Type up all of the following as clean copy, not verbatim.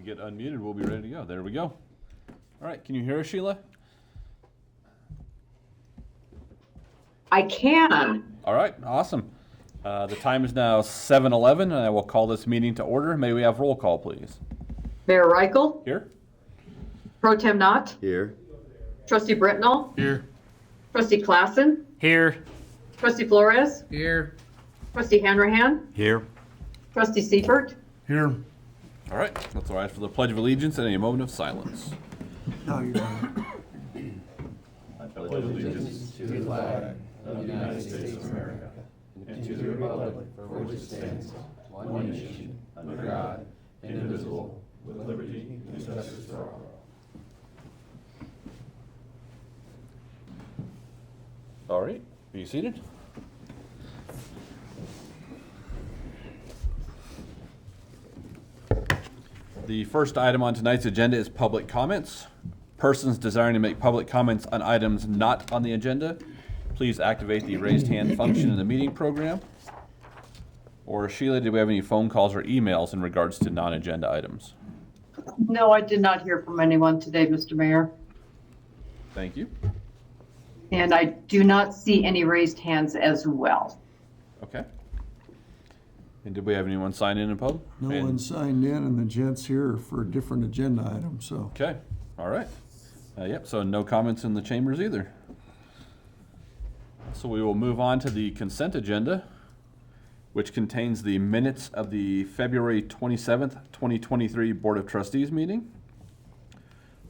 we get unmuted, we'll be ready to go. There we go. All right, can you hear us, Sheila? I can. All right, awesome. The time is now 7:11, and I will call this meeting to order. May we have roll call, please? Mayor Reichel, Here? Pro Tem Knott, Here. Trustee Britnall, Here. Trustee Klassen, Here. Trustee Flores, Here. Trustee Hanrahan, Here. Trustee Seifert. Here. All right, let's rise for the Pledge of Allegiance and a moment of silence. No, you're not. I pledge allegiance to the flag of the United States of America and to the republic for which it stands, one nation, under God, indivisible, with liberty and justice for all. All right, are you seated? The first item on tonight's agenda is public comments. Persons desiring to make public comments on items not on the agenda, please activate the raised hand function in the meeting program. Or Sheila, do we have any phone calls or emails in regards to non-agenda items? No, I did not hear from anyone today, Mr. Mayor. Thank you. And I do not see any raised hands as well. Okay. And did we have anyone sign in pub? No one signed in, and the gents here are for a different agenda item, so. Okay, all right. Yep, so no comments in the chambers either. So we will move on to the consent agenda, which contains the minutes of the February 27th, 2023 Board of Trustees meeting,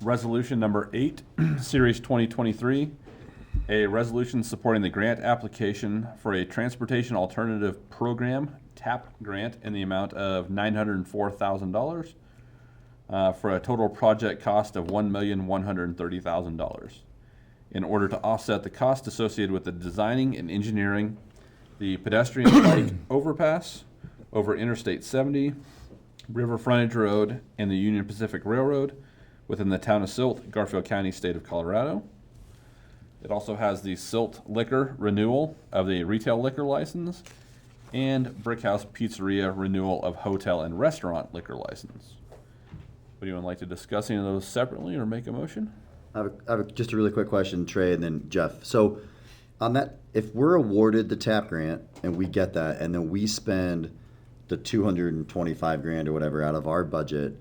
Resolution number 8, Series 2023, a resolution supporting the grant application for a Transportation Alternative Program, TAP grant, in the amount of $904,000 for a total project cost of $1,130,000 in order to offset the cost associated with the designing and engineering the pedestrian bike overpass over Interstate 70, River Frontage Road, and the Union Pacific Railroad within the town of Silt, Garfield County, state of Colorado. It also has the Silt Liquor renewal of the retail liquor license and Brickhouse Pizzeria renewal of hotel and restaurant liquor license. Would anyone like to discuss any of those separately or make a motion? I have just a really quick question, Trey, and then Jeff. So on that, if we're awarded the TAP grant and we get that, and then we spend the 225 grand or whatever out of our budget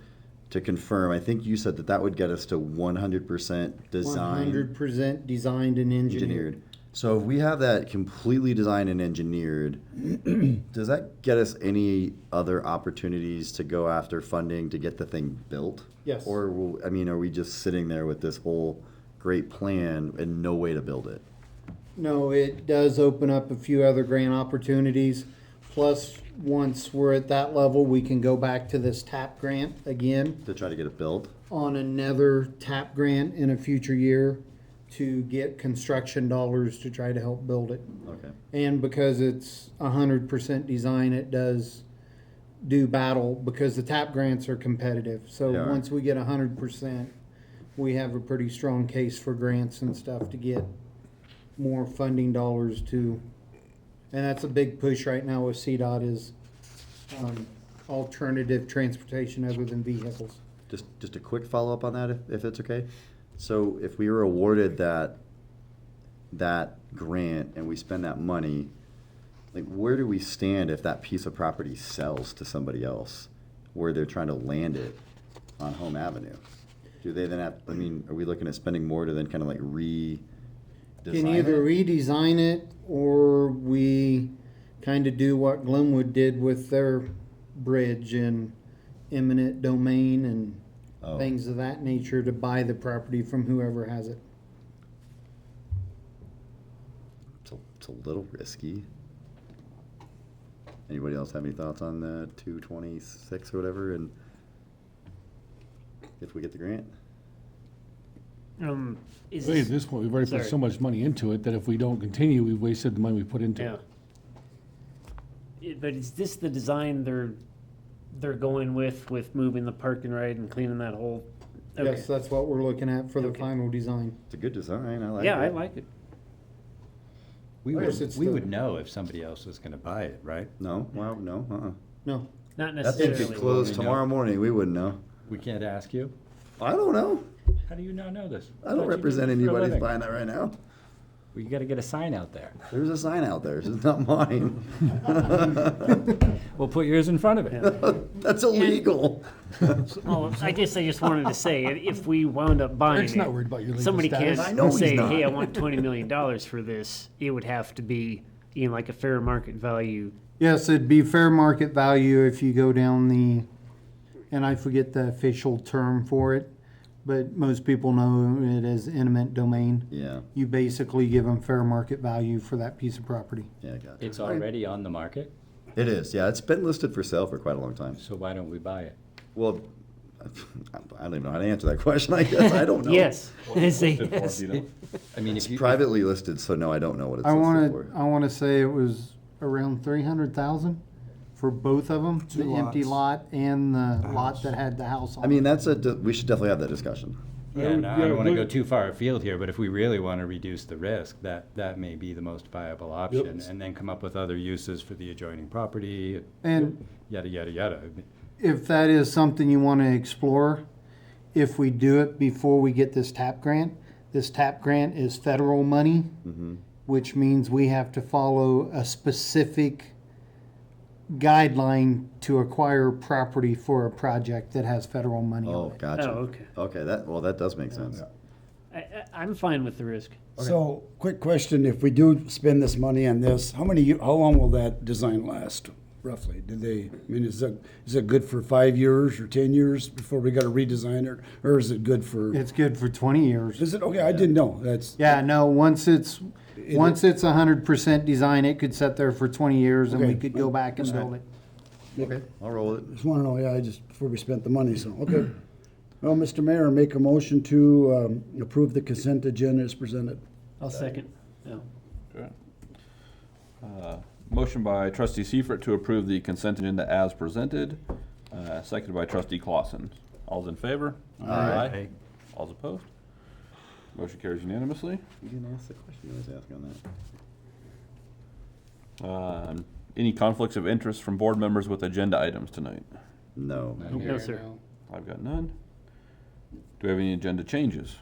to confirm, I think you said that that would get us to 100% design. 100% designed and engineered. So if we have that completely designed and engineered, does that get us any other opportunities to go after funding to get the thing built? Yes. Or, are we just sitting there with this whole great plan and no way to build it? No, it does open up a few other grant opportunities. Plus, once we're at that level, we can go back to this TAP grant again To try to get it built? on another TAP grant in a future year to get construction dollars to try to help build it. Okay. And because it's 100% design, it does do battle because the TAP grants are competitive. So They are. once we get 100%, we have a pretty strong case for grants and stuff to get more funding dollars to, and that's a big push right now with CDOT is alternative transportation other than vehicles. Just a quick follow-up on that, if it's okay. So if we were awarded that grant and we spend that money, like where do we stand if that piece of property sells to somebody else where they're trying to land it on Home Avenue? Do they then have, are we looking at spending more to then kind of like redesign Can either it? redesign it or we kind of do what Glenwood did with their bridge and eminent domain and things of that nature to buy the property from whoever has it. It's a little risky. Anybody else have any thoughts on the 226 or whatever, and if we get the grant? Is I think this, at this point, we've already put sorry. so much money into it that if we don't continue, we've wasted the money we put into yeah. it. But is this the design they're going with moving the park and ride and cleaning that whole? Okay. Yes, that's what we're looking at for the Okay. final design. It's a good design, I like it. Yeah, I like it. We Of course, it's we the- would know if somebody else was gonna buy it, right? No, well, no, No, Not That thing necessarily. could close we know. tomorrow morning, we wouldn't know. We can't ask you? I don't know. How do you not know this? I don't represent anybody who's buying that right now. Well, you gotta get a sign out there. There's a sign out there. It's not mine. We'll put yours in front of it. That's illegal. Well, I guess I just wanted to say, if we wound up buying Eric's not it, worried about your legal somebody status. I know can't he's say, not. hey, I want $20 million for this. It would have to be, like a fair market value. Yes, it'd be fair market value if you go down the, and I forget the official term for it, but most people know it as eminent domain. Yeah, You basically give them fair market value for that piece of property. yeah, I got it. It's already on the market, It is, yeah. It's been listed for sale for quite a long time. so why don't we buy it? Well, I don't even know how to answer that question, I guess. I don't know. Yes. Say Listed for, yes. you know? I mean, It's if you, privately listed, so no, I don't know what it's I listed wanna, for. I wanna say it was around 300,000 for both of them, the Two empty lots. lot and the lot that had the house on I it. mean, we should definitely have that discussion. yeah, and I don't wanna go too far afield here, but if we really wanna reduce the risk, that may be the most viable option. And then come up with other uses for the adjoining property, And yada, yada, yada. if that is something you want to explore, if we do it before we get this TAP grant is federal money, which means we have to follow a specific guideline to acquire property for a project that has federal money Oh, on it. gotcha. Oh, okay. Okay, that does make sense. I'm fine with the risk. So, quick question, if we do spend this money on this, how long will that design last, roughly? Is it good for 5 years or 10 years before we gotta redesign it? Or is it good for, It's good for 20 years. is it, okay, I didn't know, that's, Yeah, no, once it's 100% design, it could sit there for 20 years and we Okay. could go back and build it. Okay, I'll roll with it. just wanna know, yeah, before we spent the money, so, okay. Well, Mr. Mayor, make a motion to, approve the consent agenda as presented. I'll second. Yeah. Okay. Motion by trustee Seifert to approve the consent agenda as presented, seconded by trustee Clausen. All's in favor? Aye. All's opposed? Motion carries unanimously. You didn't ask the question you always ask on that. Any conflicts of interest from board members with agenda items tonight? No. No, sir. I've got none. Do we have any agenda changes?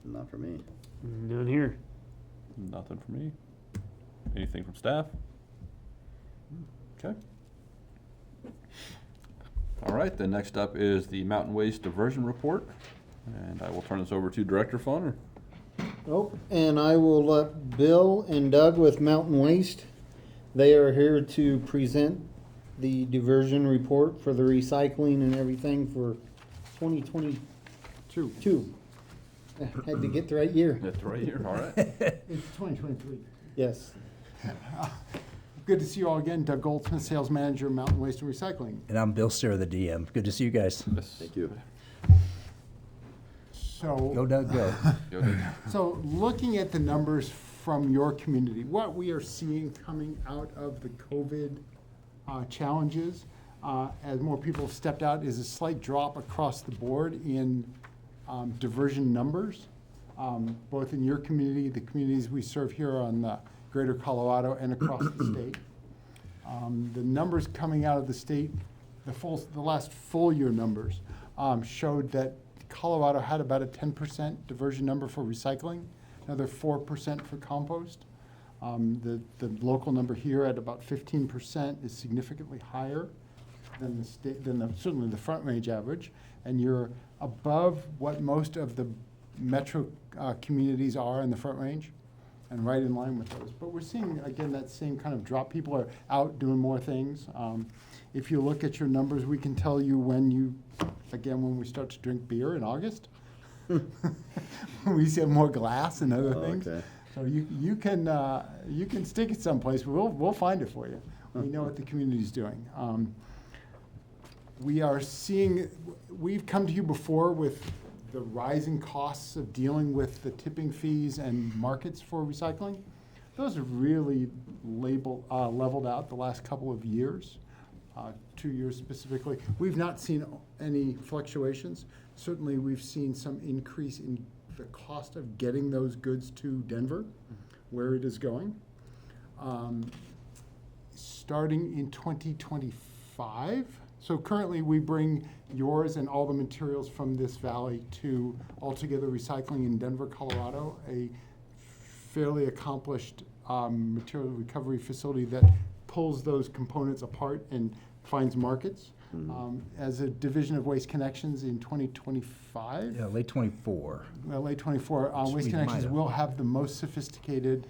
Not for me. None here. Nothing for me. Anything from staff? Okay. All right, then next up is the Mountain Waste Diversion Report, and I will turn this over to Director Funner. Oh, and I will let Bill and Doug with Mountain Waste, they are here to present the diversion report for the recycling and everything for 2022. Had to get the right year. That's right here, all right. It's 2023. Yes. Good to see you all again. Doug Goldsmith, Sales Manager, Mountain Waste and Recycling. And I'm Bill Steer, the DM. Good to see you guys. Thank you. Go So, Doug, go. so looking at the numbers from your community, what we are seeing coming out of the COVID challenges, as more people have stepped out, is a slight drop across the board in diversion numbers, both in your community, the communities we serve here on the Greater Colorado and across the state. The numbers coming out of the state, the last full year numbers, showed that Colorado had about a 10% diversion number for recycling, another 4% for compost. The local number here at about 15% is significantly higher than the state, certainly the Front Range average, and you're above what most of the metro communities are in the Front Range, and right in line with those. But we're seeing, again, that same kind of drop. People are out doing more things. If you look at your numbers, we can tell you when we start to drink beer in August. We see more glass and other things. Okay. So you can stick it someplace. We'll find it for you. We know what the community's doing. We've come to you before with the rising costs of dealing with the tipping fees and markets for recycling. Those have really leveled out the last couple of years, 2 years specifically. We've not seen any fluctuations. Certainly, we've seen some increase in the cost of getting those goods to Denver, where it is going. Starting in 2025, So currently, we bring yours and all the materials from this valley to Altogether Recycling in Denver, Colorado, a fairly accomplished material recovery facility that pulls those components apart and finds markets. As a division of Waste Connections in 2025. Yeah, late 24. Well, late 24, Waste We Connections might have. will have the most sophisticated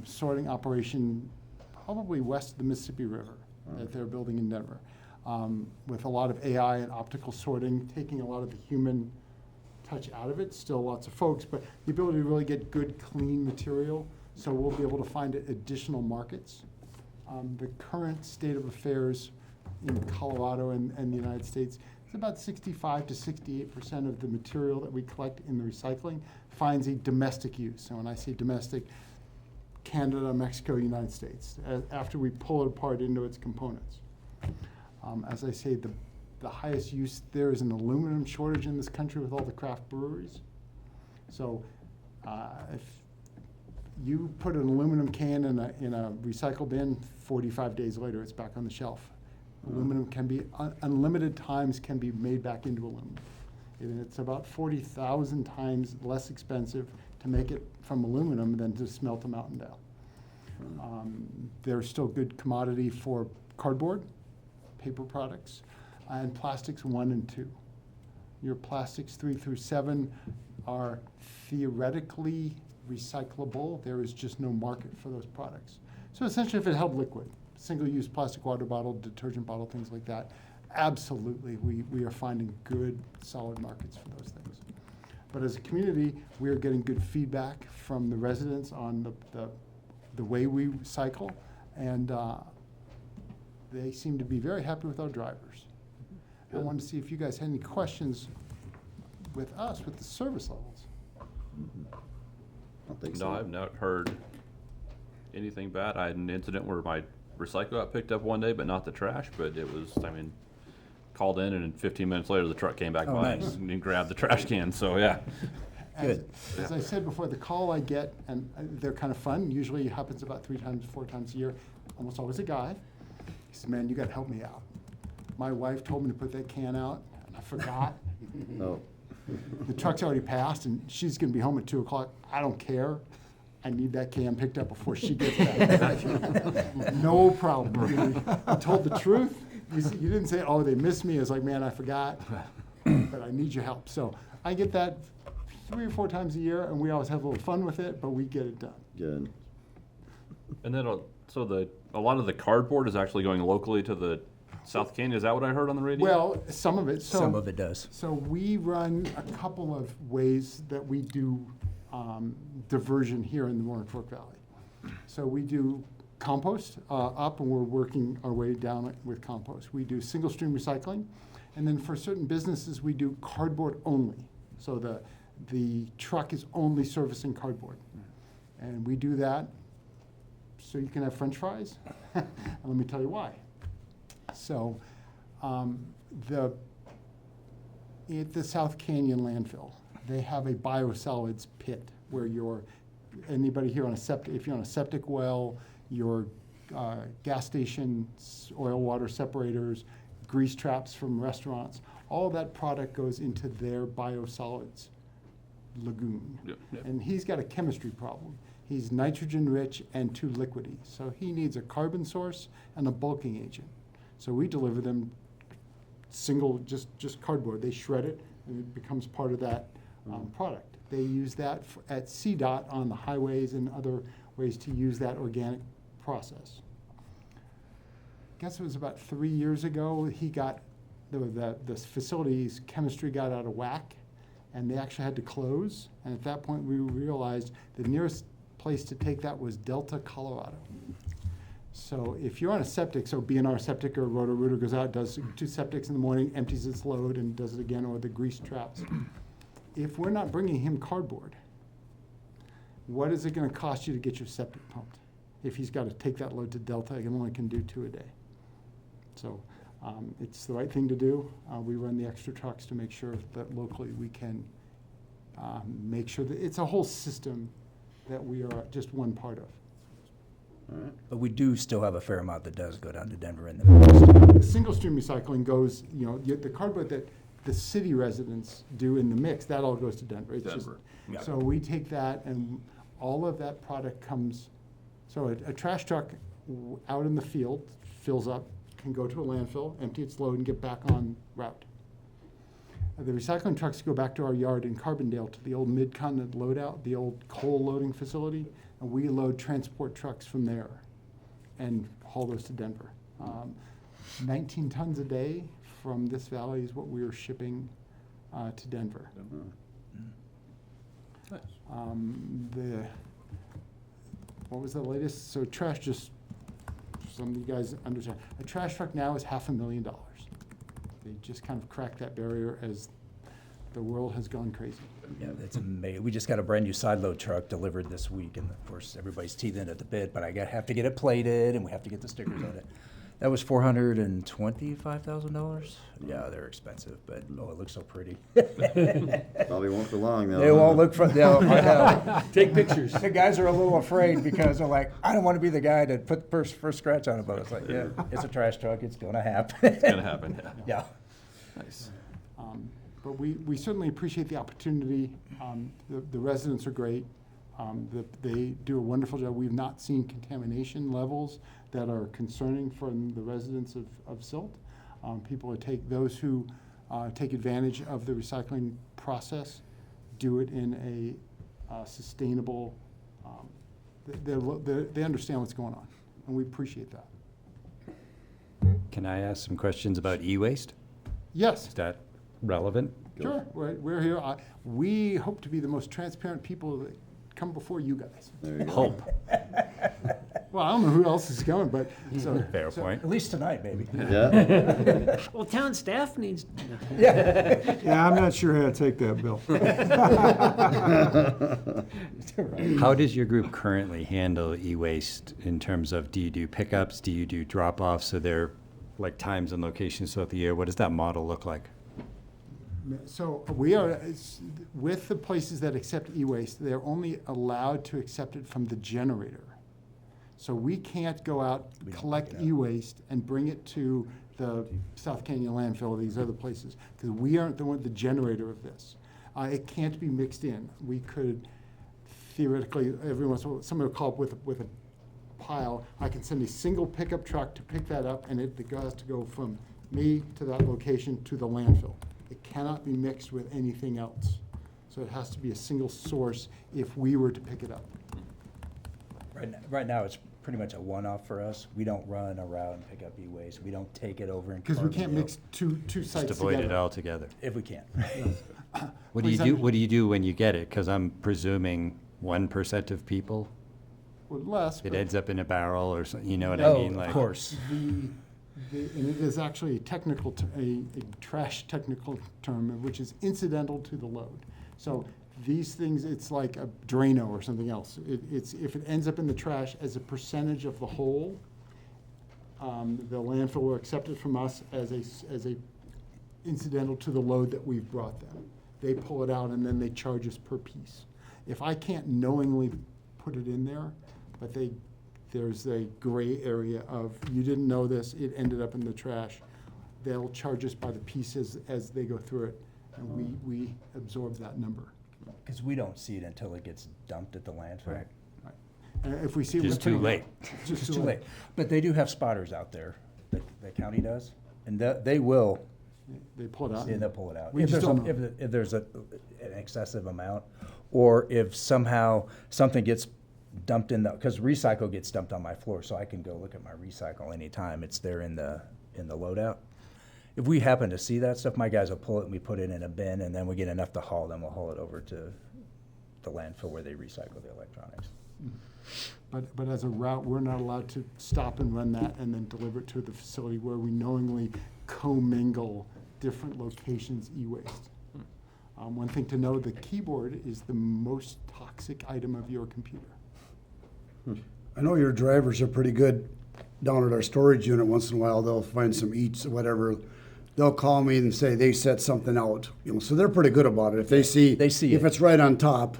sorting operation probably west of the Mississippi River that they're building in Denver, with a lot of AI and optical sorting, taking a lot of the human touch out of it. Still lots of folks, but the ability to really get good, clean material, so we'll be able to find additional markets. The current state of affairs in Colorado and the United States, it's about 65 to 68% of the material that we collect in the recycling finds a domestic use. And when I say domestic, Canada, Mexico, United States, after we pull it apart into its components. As I say, the highest use, there is an aluminum shortage in this country with all the craft breweries. So if you put an aluminum can in a recycle bin, 45 days later, it's back on the shelf. Aluminum can be, unlimited times can be made back into aluminum. And it's about 40,000 times less expensive to make it from aluminum than to smelt a Mountain There's still good commodity for cardboard, paper products, and plastics 1 and 2. Your plastics 3 through 7 are theoretically recyclable. There is just no market for those products. So essentially, if it held liquid, single-use plastic water bottle, detergent bottle, things like that, absolutely, we are finding good, solid markets for those things. But as a community, we are getting good feedback from the residents on the way we cycle, and they seem to be very happy with our drivers. I wanted to see if you guys had any questions with us, with the service levels. I don't think so. No, I've not heard anything bad. I had an incident where my recycle got picked up one day, but not the trash, but it was, called in, and 15 minutes later, the truck came back Oh, by nice. and grabbed the trash can, so yeah. As I said before, the call I get, and they're kind of fun, usually it happens about 3 times, 4 times a year, almost always a guy. He says, man, you gotta help me out. My wife told me to put that can out, and I forgot. Oh, The truck's already passed, and she's gonna be home at 2 o'clock. I don't care. I need that can picked up before she gets back. No problem. You told the truth. You didn't say, oh, they missed me. It's like, man, I forgot, but I need your help. So I get that 3 or 4 times a year, and we always have a little fun with it, but we get it done. good. And then, a lot of the cardboard is actually going locally to the South Canyon. Is that what I heard on the radio? Well, some of it. Some of it does. So we run a couple of ways that we do diversion here in the Roaring Fork Valley. So we do compost up, and we're working our way down with compost. We do single stream recycling, and then for certain businesses, we do cardboard only. So the truck is only servicing cardboard. And we do that so you can have French fries. And let me tell you why. So at the South Canyon landfill, they have a biosolids pit where anybody here on a septic, if you're on a septic well, your gas stations, oil water separators, grease traps from restaurants, all that product goes into their biosolids lagoon. Yep, yep. And he's got a chemistry problem. He's nitrogen rich and too liquidy. So he needs a carbon source and a bulking agent. So we deliver them single, just cardboard. They shred it, and it becomes part of that product. They use that at CDOT on the highways and other ways to use that organic process. I guess it was about 3 years ago, the facility's chemistry got out of whack, and they actually had to close. And at that point, we realized the nearest place to take that was Delta, Colorado. So if you're on a septic, so BNR septic or Roto-Rooter goes out, does 2 septics in the morning, empties its load and does it again, or the grease traps. If we're not bringing him cardboard, what is it gonna cost you to get your septic pumped? If he's gotta take that load to Delta, he only can do 2 a day. So it's the right thing to do. We run the extra trucks to make sure that locally we can make sure that it's a whole system that we are just one part of. But we do still have a fair amount that does go down to Denver in the Single stream recycling goes, the cardboard that the city residents do in the mix, that all goes to Denver. It's just- Denver. So we take that and all of that product comes, so a trash truck out in the field fills up, can go to a landfill, empty its load and get back on route. The recycling trucks go back to our yard in Carbondale to the old Mid-Continent loadout, the old coal loading facility, and we load transport trucks from there and haul those to Denver. 19 tons a day from this valley is what we are shipping to Denver. Nice. What was the latest? So trash, just some of you guys understand, a trash truck now is $500,000. They just kind of cracked that barrier as the world has gone crazy. Yeah, it's amazing. We just got a brand new side load truck delivered this week, and of course, everybody's teething at the bit, but have to get it plated, and we have to get the stickers on it. That was $425,000. Yeah, they're expensive, but it looks so pretty. Probably won't for long, though. They won't look for, I know. Take pictures. The guys are a little afraid because they're like, I don't want to be the guy to put first scratch on it, but it's like, yeah, it's a trash truck, it's gonna happen. It's gonna happen, yeah. Yeah. Nice. But we certainly appreciate the opportunity. The residents are great. They do a wonderful job. We've not seen contamination levels that are concerning from the residents of Silt. People those who take advantage of the recycling process do it in a sustainable, they understand what's going on, and we appreciate that. Can I ask some questions about e-waste? Yes, Is that relevant? sure, we're here. We hope to be the most transparent people that come before you guys. There you go. Hope. Well, I don't know who else is going, but so. Fair point. At least tonight, maybe. Yeah? Well, town staff needs, Yeah, I'm not sure how to take that, Bill. How does your group currently handle e-waste in terms of, do you do pickups? Do you do drop-offs? So they're like times and locations throughout the year. What does that model look like? So with the places that accept e-waste, they're only allowed to accept it from the generator. So we can't go out, collect e-waste and bring it to the South Canyon landfill or these other places, because we aren't the generator of this. It can't be mixed in. We could theoretically, every once in a while, somebody will call up with a pile. I can send a single pickup truck to pick that up, and it has to go from me to that location to the landfill. It cannot be mixed with anything else. So it has to be a single source if we were to pick it up. Right now, it's pretty much a one-off for us. We don't run around and pick up e-waste. We don't take it over and. Because we can't mix two Just sites avoid it together. altogether. If we can. What do you Please do? What do you do when you get it? Because I'm presuming 1% of people, Well, less, it but ends up in a barrel or something. You know what I Oh, mean? of course. and it is actually a technical, a trash technical term, which is incidental to the load. So these things, it's like a Drano or something else. It's if it ends up in the trash as a percentage of the whole, the landfill will accept it from us as a incidental to the load that we've brought them. They pull it out and then they charge us per piece. If I can't knowingly put it in there, but there's a gray area of, you didn't know this, it ended up in the trash, they'll charge us by the pieces as they go through it, and we absorb that number. Because we don't see it until it gets dumped at the landfill. And if we see it, Just we're too putting it late. out. Just too late. But they do have spotters out there, the county does, and they will, They pull it out. and they'll pull it out. We If just there's, don't know. if there's an excessive amount, or if somehow something gets dumped in because recycle gets dumped on my floor, so I can go look at my recycle anytime. It's there in the loadout. If we happen to see that stuff, my guys will pull it and we put it in a bin, and then we get enough to haul, then we'll haul it over to the landfill where they recycle the electronics. But as a route, we're not allowed to stop and run that and then deliver it to the facility where we knowingly commingle different locations e-waste. One thing to know, the keyboard is the most toxic item of your computer. I know your drivers are pretty good down at our storage unit. Once in a while, they'll find some eats or whatever. They'll call me and say they set something out, so they're pretty good about it. If they see They see if it. it's right on top,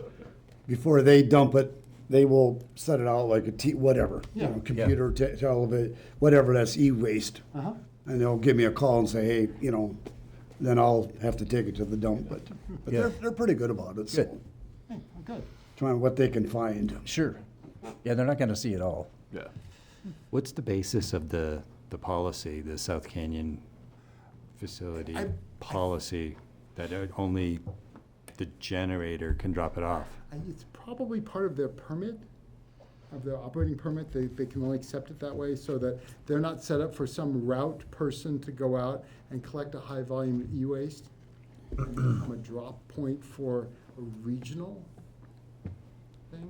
before they dump it they will set it out like whatever, Yeah. computer, television, whatever, that's e-waste. Uh-huh. And they'll give me a call and say, hey, then I'll have to take it to the dump, but Yeah. they're pretty good about it, so. Good. Hey, good. Trying what they can find. Sure. Yeah, they're not gonna see it all. Yeah. What's the basis of the policy, the South Canyon facility policy, that only the generator can drop it off? It's probably part of their permit, of their operating permit. They can only accept it that way, so that they're not set up for some route person to go out and collect a high volume of e-waste and become a drop point for a regional thing.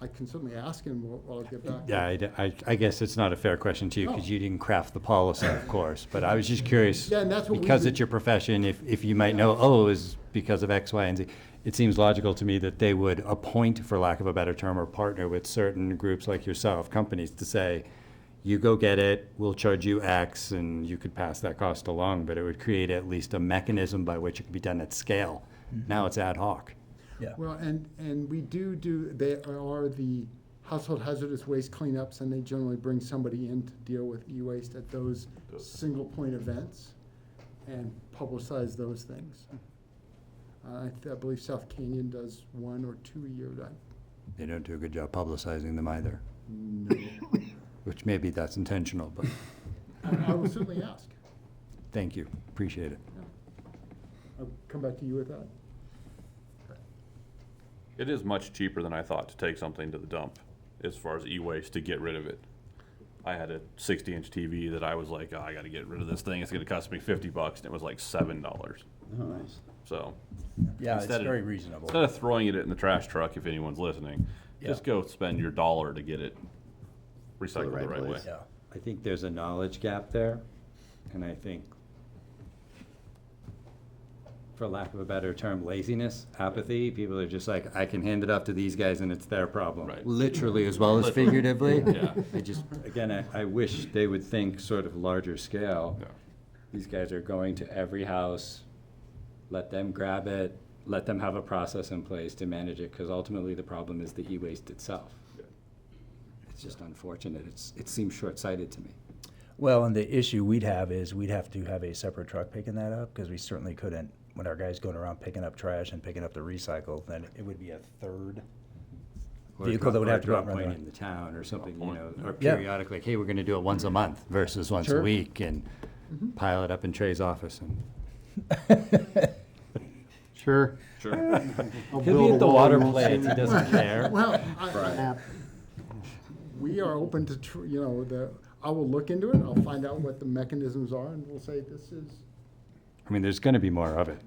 I can certainly ask him, I'll get back. Yeah, I guess it's not a fair question to you, because you didn't craft the policy, of course, but I was just curious. Yeah, and that's what we because do. it's your profession, if you might know, oh, it was because of X, Y, and Z. It seems logical to me that they would appoint, for lack of a better term, or partner with certain groups like yourself, companies, to say, you go get it, we'll charge you X, and you could pass that cost along, but it would create at least a mechanism by which it could be done at scale. Now it's ad hoc. Yeah. Well, and we they are the household hazardous waste cleanups, and they generally bring somebody in to deal with e-waste at those single point events and publicize those things. I believe South Canyon does 1 or 2 a year. They don't do a good job publicizing them either, No. which maybe that's intentional, but I will certainly ask. thank you, appreciate it. I'll come back to you with that. It is much cheaper than I thought to take something to the dump, as far as e-waste, to get rid of it. I had a 60-inch TV that I was like, oh, I gotta get rid of this thing, it's gonna cost me $50, and it was like $7. Oh, nice. So, Yeah, it's Instead of- very reasonable. instead of throwing it in the trash truck, if anyone's listening, just Yeah. go spend your $1 to get it recycled the right right way. place. Yeah. I think there's a knowledge gap there, and I think, for lack of a better term, laziness, apathy. People are just like, I can hand it off to these guys and it's their problem. Right. Literally as well as figuratively. Yeah. I wish they would think sort of larger scale. Yeah. These guys are going to every house, let them grab it, let them have a process in place to manage it, because ultimately the problem is the e-waste itself. Yeah. It's just unfortunate. It seems short-sighted to me. Well, and the issue we'd have is we'd have to have a separate truck picking that up, because we certainly couldn't, when our guys going around picking up trash and picking up the recycle, then it would be a third Or vehicle that would have to go drop out and run point around. in the town or something, point. or Yeah. periodic, like, hey, we're gonna do it once a month versus once a Sure. week, and pile it up in Trey's office and. Sure. Sure. He'll be at the water plants, he doesn't care. Well, we are open to, I will look into it, I'll find out what the mechanisms are, and we'll say this is. I mean, there's gonna be more of it.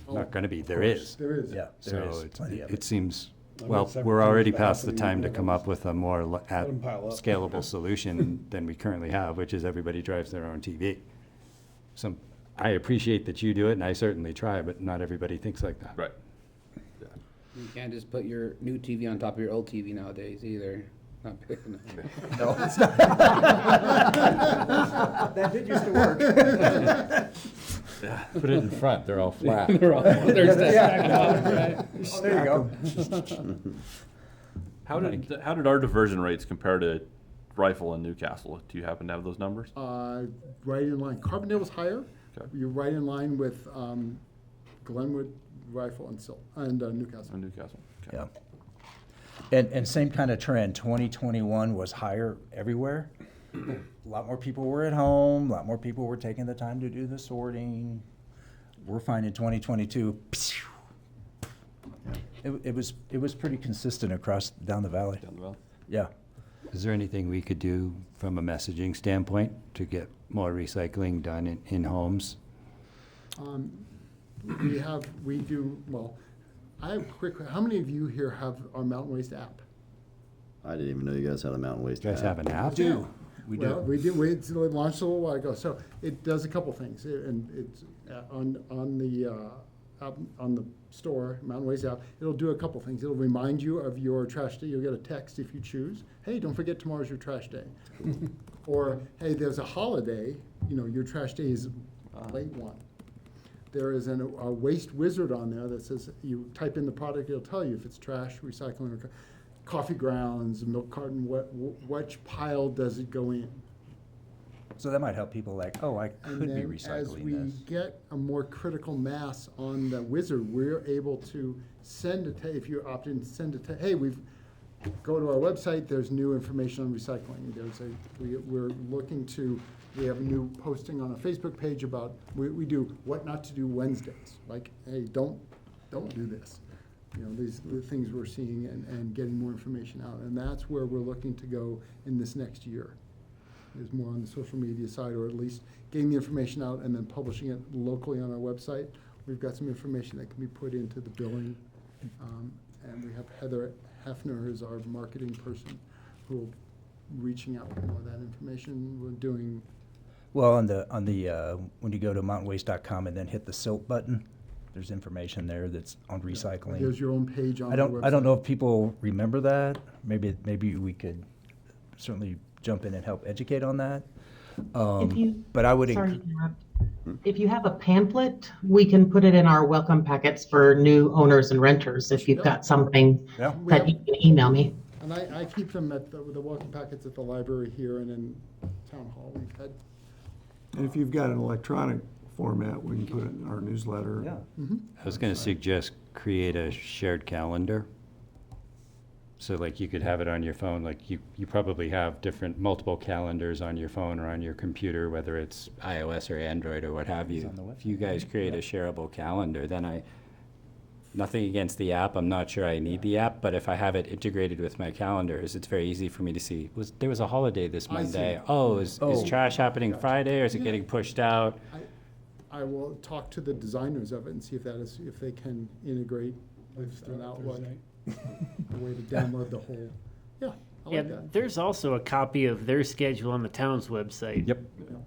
Oh, Not gonna be, of there course, is. There is. Yeah, So there is it's- plenty of it it. seems, Well, well, except we're for already the past the capacity time to of come those. up with a more them pile up. scalable solution than we currently have, which is everybody drives their own TV. I appreciate that you do it, and I certainly try, but not everybody thinks like that. Right. You can't just put your new TV on top of your old TV nowadays either. Not big enough. That did used to work. Put it in front, they're all flat. They're stacked up, right? Oh, there you go. How did our diversion rates compare to Rifle and Newcastle? Do you happen to have those numbers? Right in line. Carbondale's higher. Okay. You're right in line with Glenwood, Rifle, and Silt, and Newcastle. And Newcastle. Okay. Yeah. And same kind of trend, 2021 was higher everywhere. A lot more people were at home, a lot more people were taking the time to do the sorting. We're finding 2022, it was pretty consistent across, down the valley. Down the valley. Yeah. Is there anything we could do from a messaging standpoint to get more recycling done in homes? I have a quick, how many of you here have our Mountain Waste app? I didn't even know you guys had a mountain waste. You guys have an app? We Well, do. we did, we launched a little while ago, so it does a couple things, and it's on the store, Mountain Waste app, it'll do a couple things. It'll remind you of your trash day, you'll get a text if you choose, hey, don't forget tomorrow's your trash day. Or, hey, there's a holiday, your trash day is a late one. There is a waste wizard on there that says, you type in the product, it'll tell you if it's trash, recycling, or coffee grounds, a milk carton, which pile does it go in? So that might help people like, oh, I And could be then as we recycling this. get a more critical mass on the wizard, we're able to send if you opt in, send hey, go to our website, there's new information on recycling. We're looking to, we have a new posting on our Facebook page about, we do what not to do Wednesdays. Like, hey, don't do this. These are the things we're seeing and getting more information out. And that's where we're looking to go in this next year. Is more on the social media side, or at least getting the information out and then publishing it locally on our website. We've got some information that can be put into the billing. And we have Heather Hefner, who's our marketing person, who will reaching out with more of that information. We're doing. Well, on the when you go to mountainwaste.com and then hit the Silt button, there's information there that's on recycling. There's your own page on the website. I don't know if people remember that. Maybe we could certainly jump in and help educate on that. But I would. Sorry to interrupt. If you have a pamphlet, we can put it in our welcome packets for new owners and renters. If you've got something that you can email me. And I keep them at the welcome packets at the library here and in town hall. We've had. And if you've got an electronic format, we can put it in our newsletter. Yeah. Mm-hmm. I was going to suggest create a shared calendar. So like you could have it on your phone, like you probably have multiple calendars on your phone or on your computer, whether it's iOS or Android or what have you. If you guys create a shareable calendar, then nothing against the app, I'm not sure I need the app, but if I have it integrated with my calendars, it's very easy for me to see, there was a holiday this Monday. Is trash happening Friday, or is it getting pushed out? I will talk to the designers of it and see if they can integrate with an Outlook. A way to download the whole. Yeah, I like that. There's also a copy of their schedule on the town's website. Yep.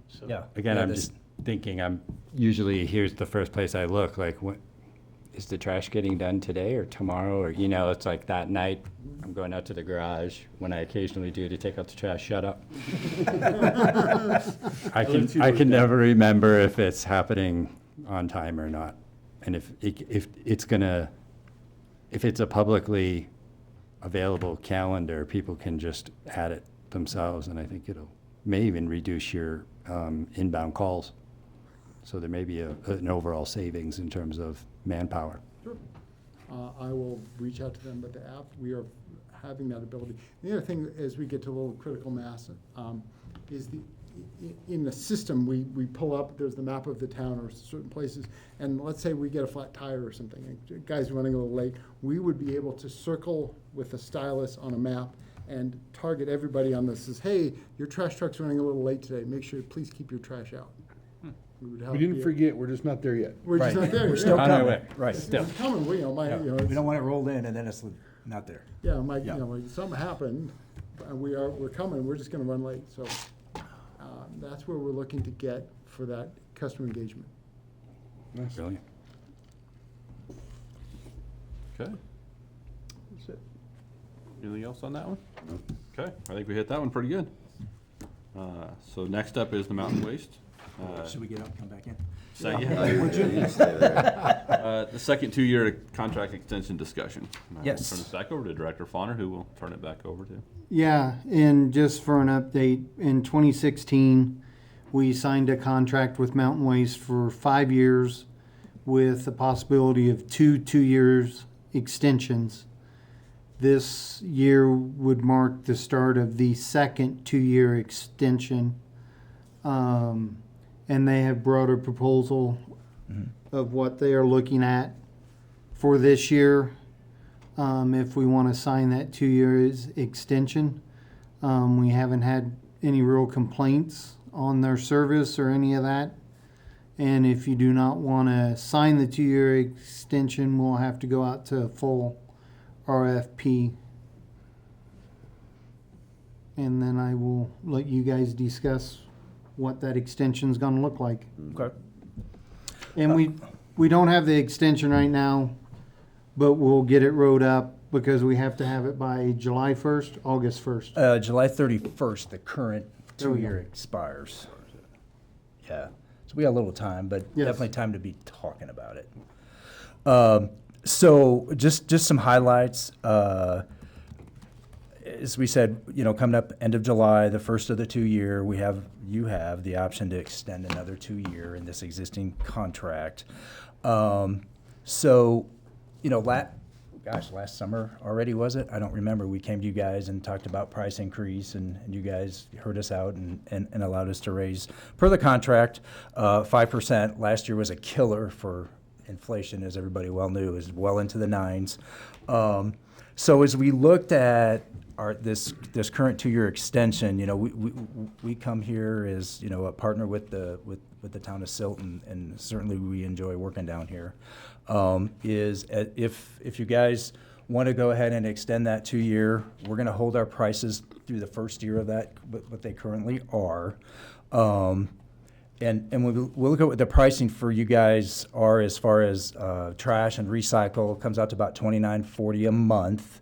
So. Yeah. Again, I'm just thinking, usually here's the first place I look, like what, is the trash getting done today or tomorrow? Or, it's like that night, I'm going out to the garage, when I occasionally do to take out the trash, shut up. I can never remember if it's happening on time or not. And if it's a publicly available calendar, people can just add it themselves, and I think may even reduce your inbound calls. So there may be an overall savings in terms of manpower. Sure. I will reach out to them, but the app, we are having that ability. The other thing, as we get to a little critical mass, is in the system, we pull up, there's the map of the town or certain places, and let's say we get a flat tire or something, and guy's running a little late, we would be able to circle with a stylus on a map and target everybody on this, says, hey, your trash truck's running a little late today, make sure, please keep your trash out. We didn't forget, we're just not there yet. We're just not there. We're still On our coming. way. Right. It's coming, we don't want it rolled in and then it's not there. Yeah, something happened, and we're coming, we're just gonna run late, so. That's where we're looking to get for that customer engagement. Brilliant. Okay. That's it. Anything else on that one? Okay, I think we hit that one pretty good. So next up is the mountain waste. Should we get up and come back in? The second 2-year contract extension discussion. Yes. Turn this back over to Director Fawner, who will turn it back over to. Yeah, and just for an update, in 2016, we signed a contract with Mountain Waste for 5 years with the possibility of 2 years extensions. This year would mark the start of the second 2-year extension. And they have brought a proposal of what they are looking at for this year. If we want to sign that 2 years extension, we haven't had any real complaints on their service or any of that. And if you do not want to sign the 2-year extension, we'll have to go out to a full RFP. And then I will let you guys discuss what that extension is going to look like. Okay. And we don't have the extension right now, but we'll get it wrote up because we have to have it by July 1st, August 1st. July 31st, the current There we 2-year expires. Yeah, so we got a little time, but Yes. definitely time to be talking about it. So just some highlights. as we said, coming up end of July, the first of the 2 year, you have the option to extend another 2 year in this existing contract. So, last summer already, was it? I don't remember. We came to you guys and talked about price increase, and you guys heard us out and allowed us to raise, per the contract, 5%. Last year was a killer for inflation, as everybody well knew. It was well into the nines. So as we looked at this current 2 year extension, we come here as a partner with the town of Silt, and certainly we enjoy working down here. If you guys want to go ahead and extend that 2 year, we're going to hold our prices through the first year of that, what they currently are. And we'll look at what the pricing for you guys are as far as trash and recycle. Comes out to about $29.40 a month.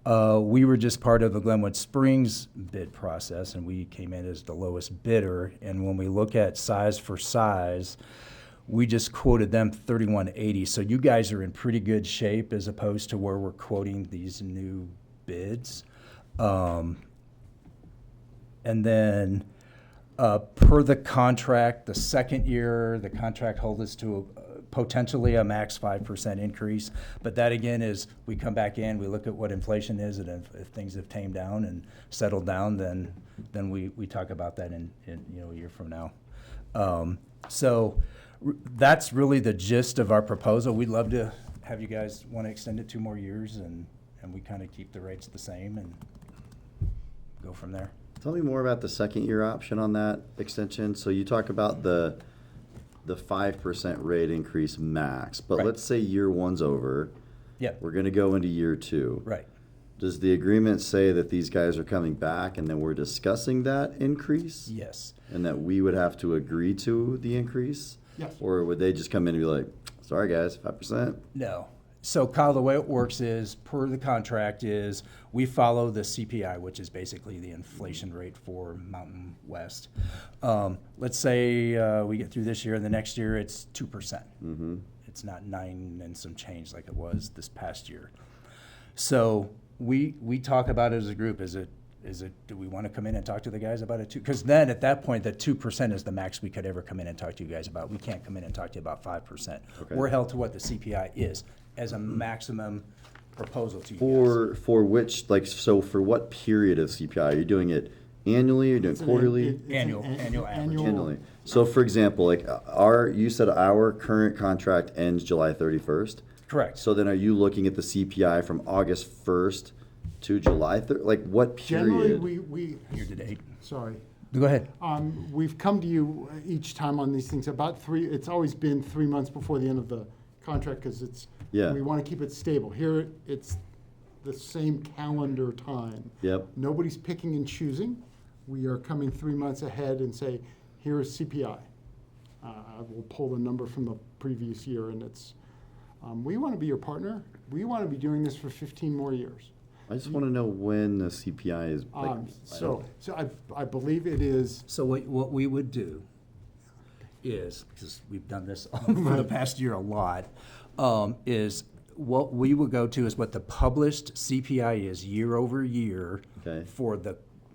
We were just part of the Glenwood Springs bid process, and we came in as the lowest bidder. And when we look at size for size, we just quoted them $31.80. So you guys are in pretty good shape as opposed to where we're quoting these new bids. And then per the contract, the second year, the contract holds us to potentially a max 5% increase. But that again is, we come back in, we look at what inflation is, and if things have tamed down and settled down, then we talk about that in a year from now. So that's really the gist of our proposal. We'd love to have you guys want to extend it 2 more years, and we kind of keep the rates the same and go from there. Tell me more about the second year option on that extension. So you talk about the 5% rate increase max, but Right. let's say year one's over. Yeah. We're going to go into year 2. Right. Does the agreement say that these guys are coming back and then we're discussing that increase? Yes. And that we would have to agree to the increase? Yes. Or would they just come in and be like, sorry guys, 5%? No. So Kyle, the way it works is, per the contract, is we follow the CPI, which is basically the inflation rate for Mountain West. Let's say we get through this year, and the next year it's 2%. Mm-hmm. It's not 9 and some change like it was this past year. So we talk about it as a group. Is it do we want to come in and talk to the guys about it too? Because then at that point, the 2% is the max we could ever come in and talk to you guys about. We can't come in and talk to you about 5%. Okay. We're held to what the CPI is as a maximum proposal to you guys. For which, so for what period of CPI? Are you doing it annually? Are you doing quarterly? Annual average. Annually. So for example, you said our current contract ends July 31st. Correct. So then are you looking at the CPI from August 1st to July 3rd? Like what Generally, period? we Year to date. sorry. Go ahead. We've come to you each time on these things it's always been 3 months before the end of the contract, because we want to keep it stable. Here, it's the same calendar time. Yep. Nobody's picking and choosing. We are coming 3 months ahead and say, here is CPI. I will pull the number from the previous year, and it's, we want to be your partner. We want to be doing this for 15 more years. I just want to know when the CPI is. So I believe it is. So what we would do is, because we've done this for the past year a lot, is what we would go to is what the published CPI is year over year. Okay.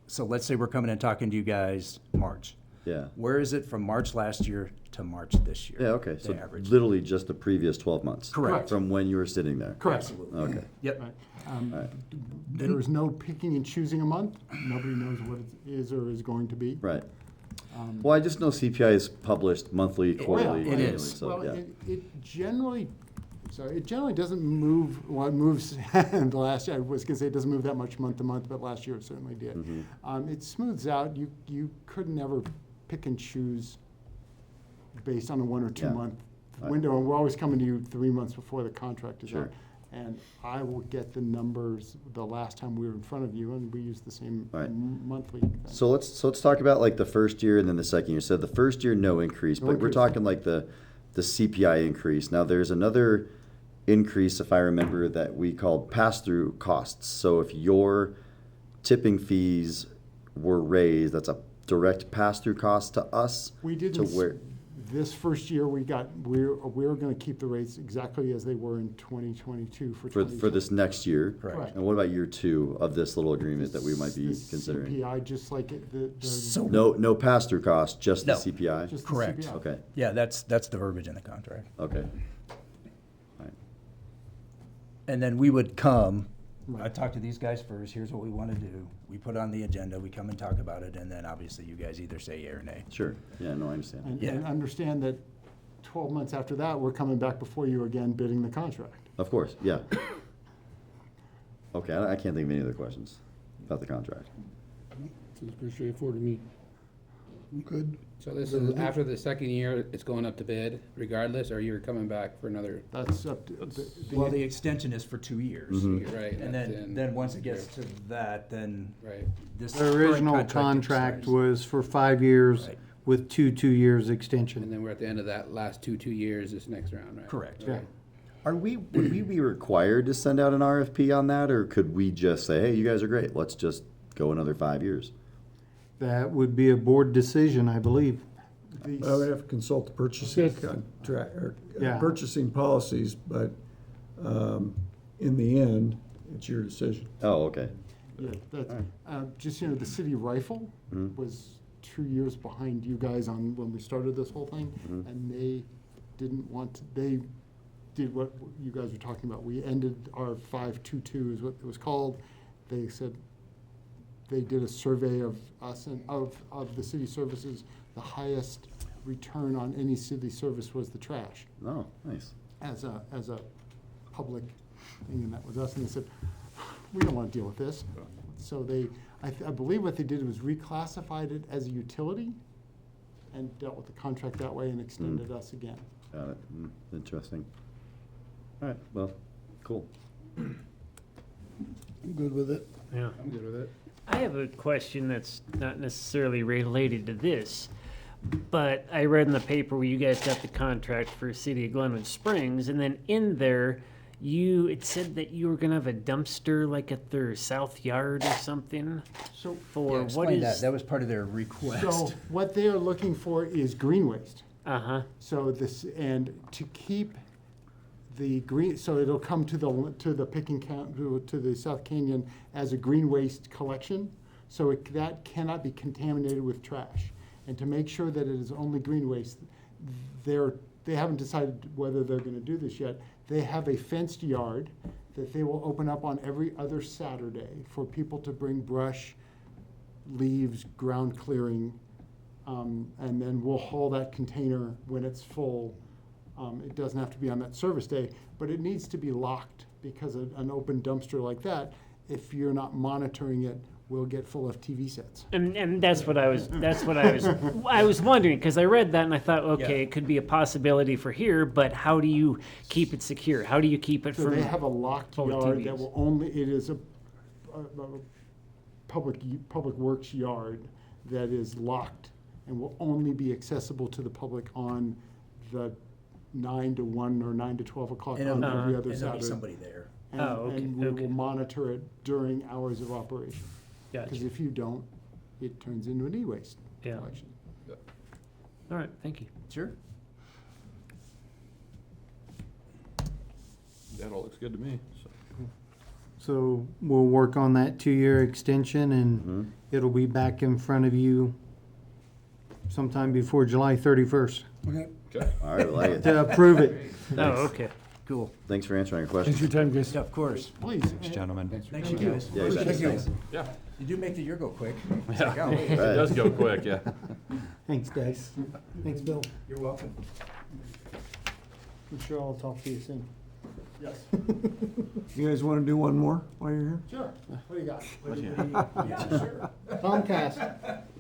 So let's say we're coming and talking to you guys March. Yeah. Where is it from March last year to March this year? Yeah, okay. The So average. literally just the previous 12 months. Correct. From when you were sitting there. Correct. Absolutely. Okay. Yep. Right. There is no picking and choosing a month. Nobody knows what it is or is going to be. Right. Well, I just know CPI is published monthly, quarterly. It annually, is. So, Well, yeah. it generally doesn't move, well, it moves, and last year, I was gonna say it doesn't move that much month to month, but last year it certainly did. Mm-hmm. It smooths out. You could never pick and choose based on a 1 or 2 Yeah. month Right. window, and we're always coming to you 3 months before the contract is Sure. out. And I will get the numbers the last time we were in front of you, and we use the same Right. monthly thing. So let's talk about the first year and then the second year. So the first year, no increase, No but we're increase. talking the CPI increase. Now there's another increase, if I remember, that we called pass-through costs. So if your tipping fees were raised, that's a direct pass-through cost to us. We didn't. To where? this first year we're gonna keep the rates exactly as they were in 2022 for For this next year? Correct. And what about year 2 of this little agreement that we might be The considering? CPI, just like So- No pass-through cost, just the No. CPI? just the Correct. CPI. Okay, Yeah, that's the verbiage in the contract. okay. And then we would come, Right. I talk to these guys first, here's what we want to do. We put on the agenda, we come and talk about it, and then obviously you guys either say yea or nay. Sure, yeah, no, I understand. And understand that 12 months after that, we're coming back before you again bidding the contract. Of course, yeah. Okay, I can't think of any other questions about the contract. Seems pretty straightforward to me. Good. So this is, after the second year, it's going up to bid regardless, or you're coming back for another, That's up to, Well, the extension is for 2 years. right? And then once it gets to that, then Right. this. The current original contract expires. was for 5 years Right. with two years And extension. then we're at the end of that last two years this next round, right? Correct. yeah. Would we be required to send out an RFP on that, or could we just say, hey, you guys are great, let's just go another 5 years? That would be a board decision, I believe. I would have to consult the purchasing contract, or Yeah. purchasing policies, but, in the end, it's your decision. Oh, okay. Yeah, that's, just, the city rifle was 2 years behind you guys on when we started this whole thing, and they didn't want, they did what you guys were talking about. We ended our 522 is what it was called. They said, they did a survey of us and of the city services. The highest return on any city service was the trash Oh, nice. as a public thing, and that was us, and they said, we don't want to deal with this. So they, I believe what they did was reclassified it as a utility and dealt with the contract that way and extended us again. Got it. Interesting. All right, well, cool. I'm good with it. Yeah. I'm good with it. I have a question that's not necessarily related to this, but I read in the paper where you guys got the contract for City of Glenwood Springs, and then in there, it said that you were gonna have a dumpster like at their south yard or something. So, For Yeah, what explain that, is? that was part of their request. so what they are looking for is green waste. Uh-huh. So this, and to keep the green, so it'll come to the picking count, to the South Canyon as a green waste collection. So that cannot be contaminated with trash. And to make sure that it is only green waste, they haven't decided whether they're gonna do this yet. They have a fenced yard that they will open up on every other Saturday for people to bring brush, leaves, ground clearing, and then we'll haul that container when it's full. It doesn't have to be on that service day, but it needs to be locked, because an open dumpster like that, if you're not monitoring it, will get full of TV sets. And that's what I was wondering, because I read that and I thought, okay, Yeah. it could be a possibility for here, but how do you keep it secure? How do you keep it So from? they have a locked full of yard TVs. that will only, it is a public works yard that is locked and will only be accessible to the public on the 9 to 1 or 9 to 12 o'clock And on it'll- every other and there'll be Saturday. somebody there. And- Oh, okay, And we okay. will monitor it during hours of operation. Because Gotcha. if you don't, it turns into an e-waste Yeah. collection. All right, thank you. Sure. That all looks good to me. So we'll work on that 2-year extension, and it'll be back in front of you sometime before July 31st Okay. All right, I like it. to approve it. Oh, okay. Cool. Thanks for answering our Thanks questions. for your time, guys. Yeah, of course. Please. Thanks, gentlemen. Thanks, you guys. Yeah, you bet. Appreciate it. Thanks. Yeah, You do make the year go quick. yeah. Oh, It does go quick, yeah. Thanks, guys. Thanks, Bill. You're welcome. I'm sure I'll talk to you soon. Yes. You guys wanna do one more while you're here? Sure. What do you got? Comcast.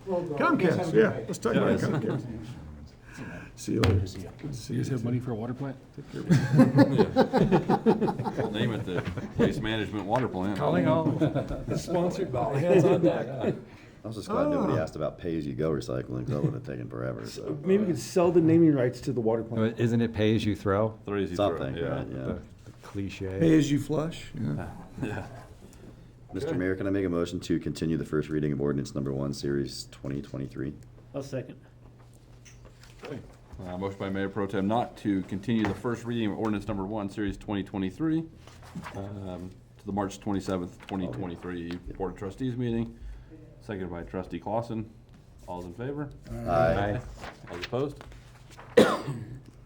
Comcast, yeah, let's talk about Comcast. See you later. Good to see You guys have money for a water plant? We'll name it the Waste Management Water Plant. Calling all sponsored by, all hands on deck. I was just glad nobody asked about pay-as-you-go recycling, because that would have taken forever, so. Maybe we could sell the naming rights to the water plant. Isn't it pay as you throw? Throw easy throw, Something, yeah. right, yeah. The cliche. Pay as you flush, yeah. Yeah. Mr. Mayor, can I make a motion to continue the first reading of ordinance number 1, series 2023? I'll second. Motion by Mayor Pro Tem Not to continue the first reading of ordinance number 1, series 2023, to the March 27th, 2023 Board of Trustees meeting. Seconded by Trustee Clausen. All's in favor? Aye. All opposed?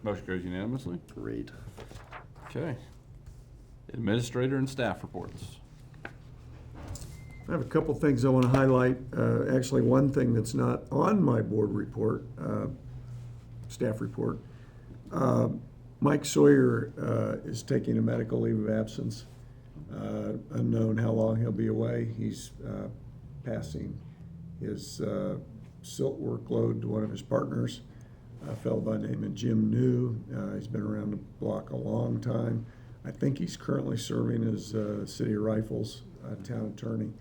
Motion carries unanimously. Great. Okay. Administrator and staff reports. I have a couple things I want to highlight. Actually, one thing that's not on my board report, staff report. Mike Sawyer is taking a medical leave of absence. Unknown how long he'll be away. He's passing his silt workload to one of his partners, a fellow by the name of Jim New. He's been around the block a long time. I think he's currently serving as City of Rifles town attorney.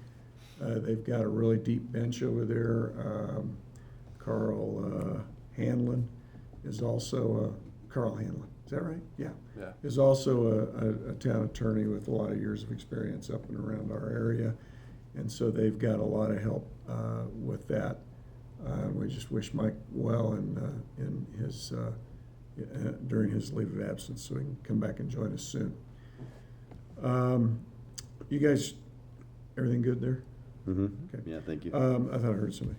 They've got a really deep bench over there. Carl Hanlon is also Carl Hanlon. Is that right? Yeah. Yeah. Is also a town attorney with a lot of years of experience up and around our area. And so they've got a lot of help with that. We just wish Mike well in his during his leave of absence, so he can come back and join us soon. You guys, everything good there? Okay. Yeah, thank you. I thought I heard somebody.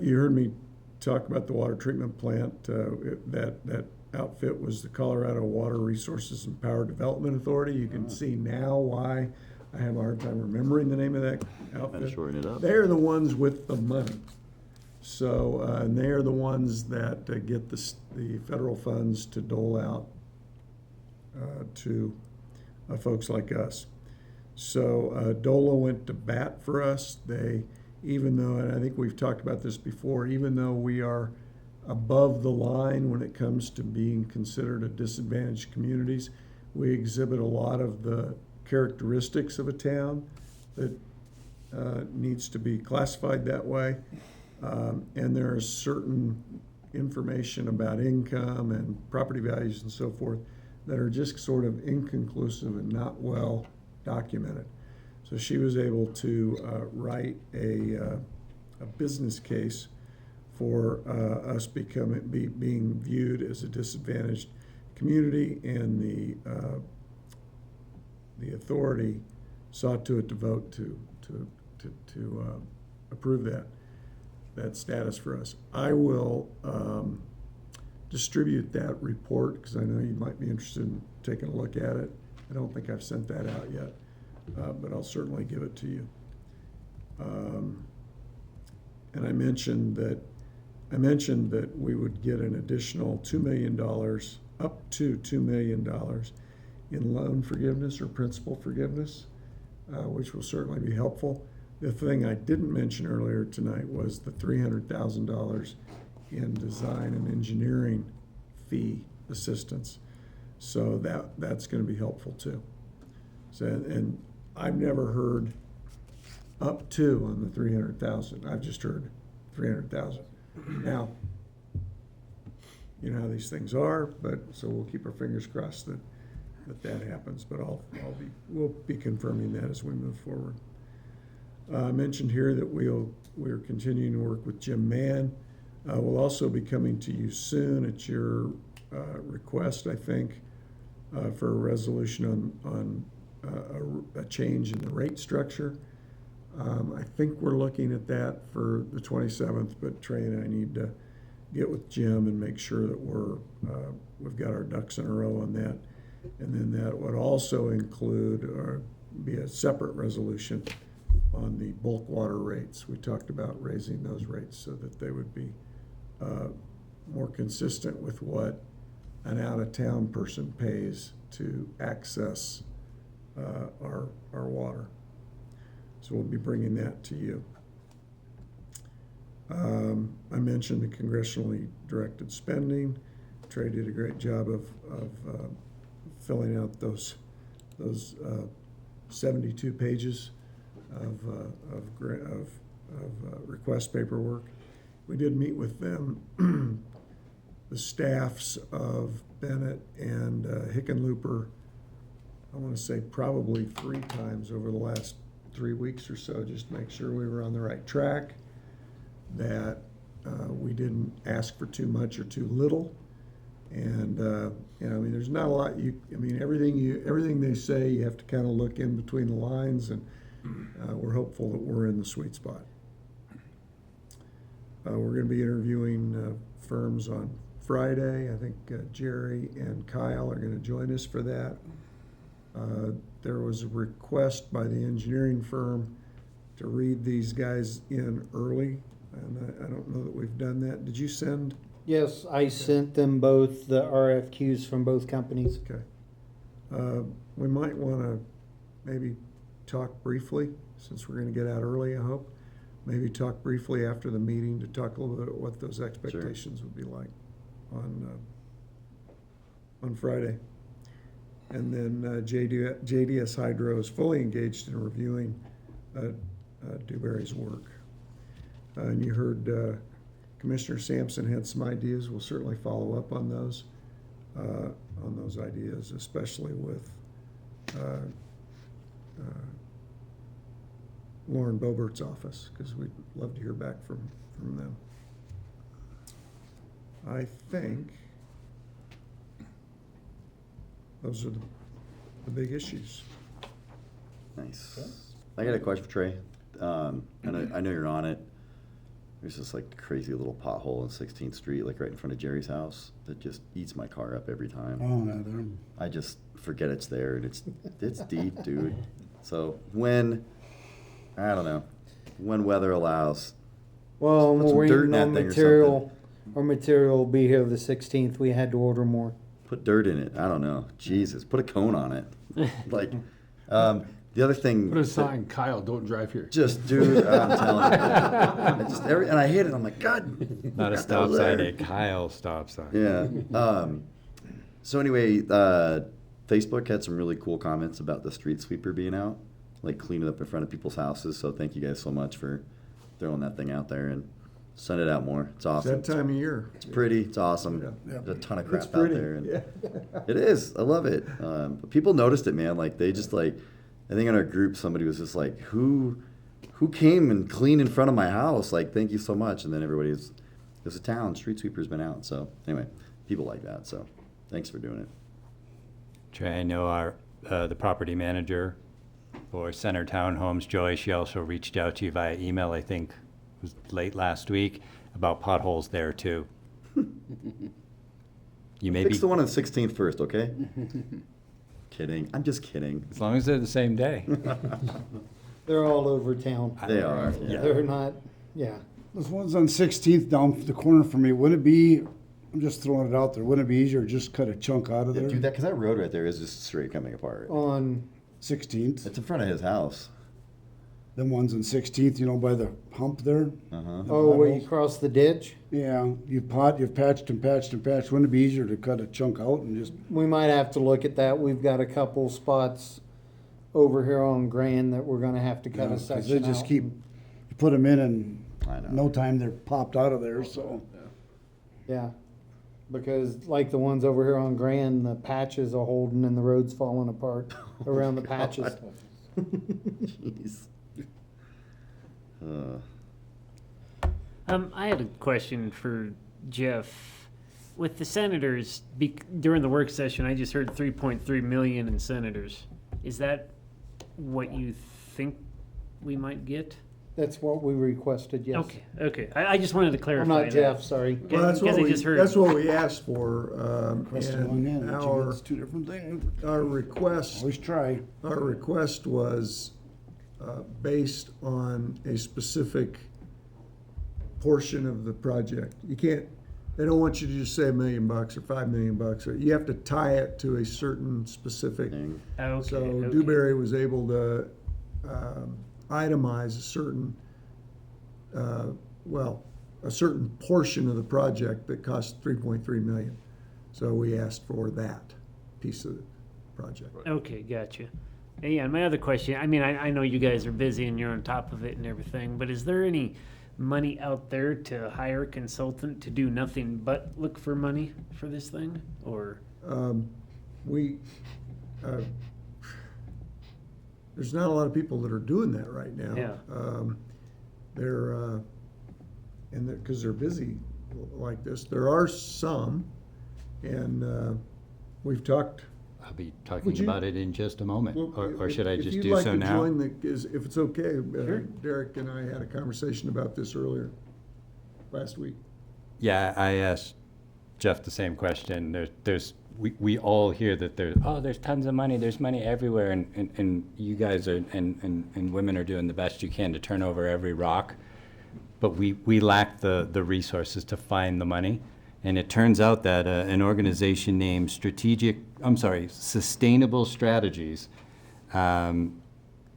You heard me talk about the water treatment plant. That outfit was the Colorado Water Resources and Power Development Authority. You can see now why I have a hard time remembering the name of that outfit. Kinda shorten it up. They're the ones with the money. So, and they're the ones that get the federal funds to dole out to folks like us. So DOLA went to bat for us. They, even though, and I think we've talked about this before, even though we are above the line when it comes to being considered a disadvantaged communities, we exhibit a lot of the characteristics of a town that needs to be classified that way. And there is certain information about income and property values and so forth that are just sort of inconclusive and not well documented. So she was able to write a business case for us being viewed as a disadvantaged community, and the authority saw to it to vote to approve that status for us. I will distribute that report because I know you might be interested in taking a look at it. I don't think I've sent that out yet, but I'll certainly give it to you. And I mentioned that we would get an additional $2 million, up to $2 million in loan forgiveness or principal forgiveness, which will certainly be helpful. The thing I didn't mention earlier tonight was the $300,000 in design and engineering fee assistance. So that's going to be helpful too. So, and I've never heard up to on the 300,000. I've just heard 300,000. Now, you know how these things are, but so we'll keep our fingers crossed that happens. But we'll be confirming that as we move forward. I mentioned here that we're continuing to work with Jim Mann. We'll also be coming to you soon at your request, I think, for a resolution on a change in the rate structure. I think we're looking at that for the 27th, but Trey and I need to get with Jim and make sure that we've got our ducks in a row on that. And then that would also include or be a separate resolution on the bulk water rates. We talked about raising those rates so that they would be more consistent with what an out-of-town person pays to access our water. So we'll be bringing that to you. I mentioned the congressionally directed spending. Trey did a great job of filling out those 72 pages of request paperwork. We did meet with them, the staffs of Bennett and Hickenlooper, I want to say probably 3 times over the last 3 weeks or so, just to make sure we were on the right track, that we didn't ask for too much or too little. And, you know, I mean, there's not a lot everything they say, you have to kind of look in between the lines, and we're hopeful that we're in the sweet spot. We're gonna be interviewing firms on Friday. I think Jerry and Kyle are gonna join us for that. There was a request by the engineering firm to read these guys in early, and I don't know that we've done that. Did you send? Yes, I sent them both the RFQs from both companies. Okay. We might wanna maybe talk briefly, since we're gonna get out early, I hope. Maybe talk briefly after the meeting to talk a little bit about what those expectations would be like on Friday. And then JDS Hydro is fully engaged in reviewing Dewberry's work. And you heard Commissioner Sampson had some ideas. We'll certainly follow up on those ideas, especially with Lauren Bobert's office, because we'd love to hear back from them. I think those are the big issues. Nice. I got a question for Trey. I know you're on it. There's this like crazy little pothole on 16th Street, like right in front of Jerry's house, that just eats my car up every time. Oh, no, they're. I just forget it's there, and it's deep, dude. So when, I don't know, when weather allows. Well, Put some we're dirt in waiting on that thing or material. Our material will be here the 16th. We had to order more. Put dirt in it. I don't know. Jesus, put a cone on it. Like, the other thing. Put a sign, Kyle, don't drive here. Just, dude, I'm telling you. And I hate it. I'm like, God. Not a stop sign, a Kyle stop sign. Yeah. So anyway, Facebook had some really cool comments about the street sweeper being out, like cleaning up in front of people's houses. So thank you guys so much for throwing that thing out there, and send it out more. It's awesome. It's that time of year. It's pretty. It's awesome. Yeah. There's a ton of It's crap out pretty, there. And yeah. It is. I love it. But people noticed it, man. Like they just like, I think in our group somebody was just like, who came and cleaned in front of my house? Like, thank you so much. And then everybody's, there's a town, street sweeper's been out. So anyway, people like that. So thanks for doing it. Trey, I know our the property manager for Center Townhomes, Joy, she also reached out to you via email, I think it was late last week, about potholes there too. You may Fix be, the one on 16th first, okay? Kidding. I'm just kidding. as long as they're the same day. They're all over town. They are. Yeah. They're not, yeah. Those ones on 16th down the corner from me, wouldn't it be, I'm just throwing it out there, wouldn't it be easier to just cut a chunk out of Yeah, there? dude, because that road right there is just straight coming apart. On, 16th, It's in front of his house. them ones on 16th, you know, by the hump there. Uh-huh. oh, where you cross the ditch? Yeah, you've patched and patched and patched. Wouldn't it be easier to cut a chunk out and just, We might have to look at that. We've got a couple spots over here on Grand that we're gonna have to cut a because section they just out. keep, you put them in and I know. no time they're popped out of there, so. Yeah, because like the ones over here on Grand, the patches are holding and the road's falling apart around the patches. Jeez. I had a question for Jeff. With the senators, during the work session, I just heard 3.3 million in senators. Is that what you think we might get? That's what we requested, yes. Okay. I just wanted to clarify. I'm not that. Jeff, sorry. Well, that's Because what I we, just heard. that's what we asked for, Request along in, and but it's two different things. our request, Always try. our request was, based on a specific portion of the project. You can't, they don't want you to just say $1 million or $5 million, or you have to tie it to a certain specific. Thing. Okay, So okay. Dewberry was able to itemize a certain, a certain portion of the project that cost $3.3 million. So we asked for that piece of the project. Okay, gotcha. And yeah, and my other question, I mean, I know you guys are busy and you're on top of it and everything, but is there any money out there to hire a consultant to do nothing but look for money for this thing? Or, There's not a lot of people that are doing that right now. Yeah. They're, and because they're busy like this. There are some, and we've talked. I'll be talking Would you- about it in just a moment, Well, or should I if just you'd do like so to now? join if it's okay, Derek and I had a conversation about this earlier, last week. Yeah, I asked Jeff the same question. We all hear that there's tons of money, there's money everywhere, and you guys are, and women are doing the best you can to turn over every rock. But we lack the resources to find the money. And it turns out that an organization named Sustainable Strategies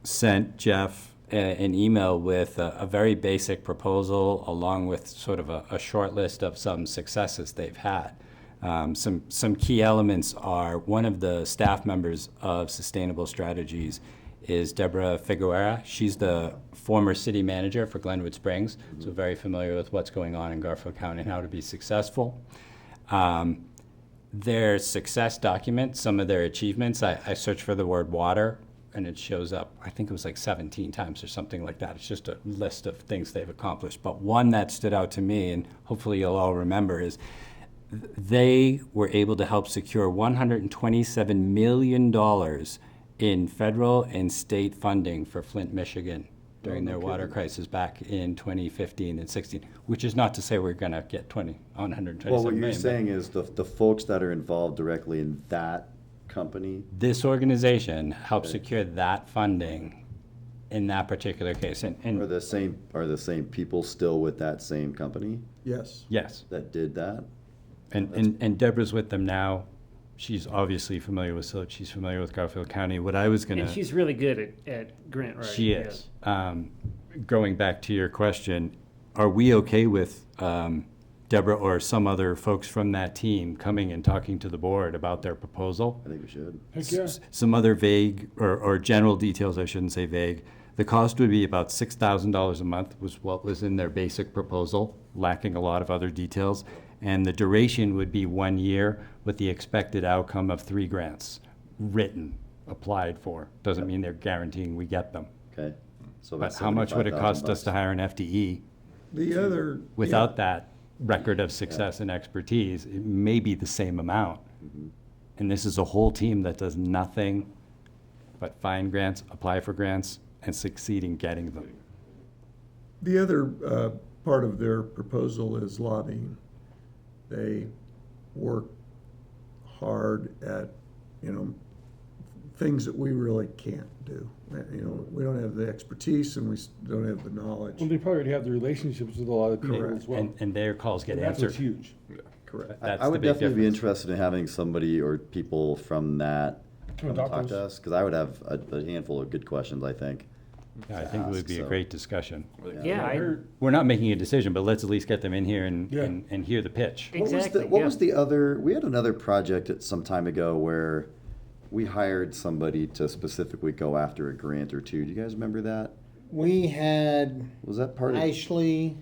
sent Jeff an email with a very basic proposal along with sort of a short list of some successes they've had. Some key elements are one of the staff members of Sustainable Strategies is Deborah Figuera. She's the former city manager for Glenwood Springs, so very familiar with what's going on in Garfield County and how to be successful. Their success document, some of their achievements, I searched for the word water, and it shows up, I think it was like 17 times or something like that. It's just a list of things they've accomplished. But one that stood out to me, and hopefully you'll all remember, is they were able to help secure $127 million in federal and state funding for Flint, Michigan during their water crisis back in 2015 and 16, which is not to say we're going to get 127 Well, what million. you're but saying is the folks that are involved directly in that company, this organization helped secure that funding in that particular case. And are the same people still with that same company Yes. yes, that did that? and Deborah's with them now. She's obviously familiar with Silt. She's familiar with Garfield County. What I was going And to... she's really good at grant writing. She is. Going back to your question, are we okay with Deborah or some other folks from that team coming and talking to the board about their proposal? I think we should. Heck yeah. Some other vague or general details, I shouldn't say vague. The cost would be about $6,000 a month was what was in their basic proposal, lacking a lot of other details. And the duration would be 1 year with the expected outcome of 3 grants written, applied for. Doesn't mean they're guaranteeing we get them. Okay. So But that's how much would it cost us $75,000 to hire an FTE The other. without that record of success and expertise? It may be the same amount. And this is a whole team that does nothing but find grants, apply for grants, and succeed in getting them. The other part of their proposal is lobbying. They work hard at, things that we really can't do. We don't have the expertise and we don't have the knowledge. Well, they probably already have the relationships with a lot of people Correct. as well. And their calls get And that's what's answered. huge. Correct. That's I the would big definitely be difference. interested in having somebody or people from that To come and adopt talk to those. us, because I would have a handful of good questions, I think. Yeah, I think it would be a So- great discussion. Yeah, We're not making a decision, but let's at least get them in here and, Yeah. and hear the pitch. exactly. What yeah. was the other, we had another project at some time ago where we hired somebody to specifically go after a grant or two. Do you guys remember that? We had Was that part of? Ashley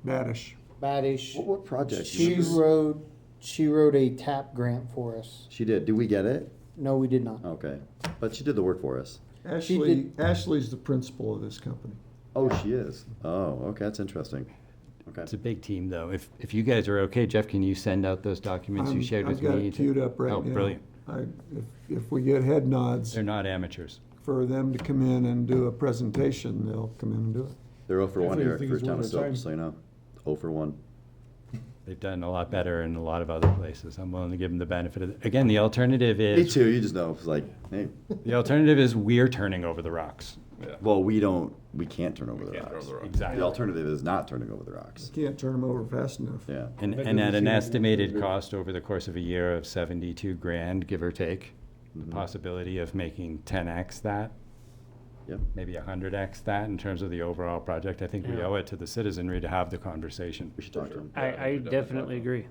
Badish. Badish. What project? She wrote a TAP grant for us. She did. Did we get it? No, we did not. Okay. But she did the work for us. Ashley's the principal of this company. Oh, she is. Oh, okay. That's interesting. Okay. It's a big team, though. If you guys are okay, Jeff, can you send out those documents you shared with me? I've got it queued up right now. Oh, brilliant. If we get head nods They're not amateurs. for them to come in and do a presentation, they'll come in and do it. They're 0 for 1 Definitely here at think it's Fruit Town worth of our Soap, time. so you know. 0 for 1. They've done a lot better in a lot of other places. I'm willing to give them the benefit of it. Again, the alternative Me is too. You just know. It's like, hey, the alternative is we're turning over the rocks. well, we can't turn over the rocks. Exactly. The alternative is not turning over the rocks. Can't turn them over fast enough. Yeah. And That at doesn't an seem estimated good. cost over the course of a year of 72 grand, give or take, Mm-hmm. the possibility of making 10x that, Yep. maybe 100x that in terms of the overall project. I think we Yeah. owe it to the citizenry to have the conversation. We should talk to them. I definitely agree.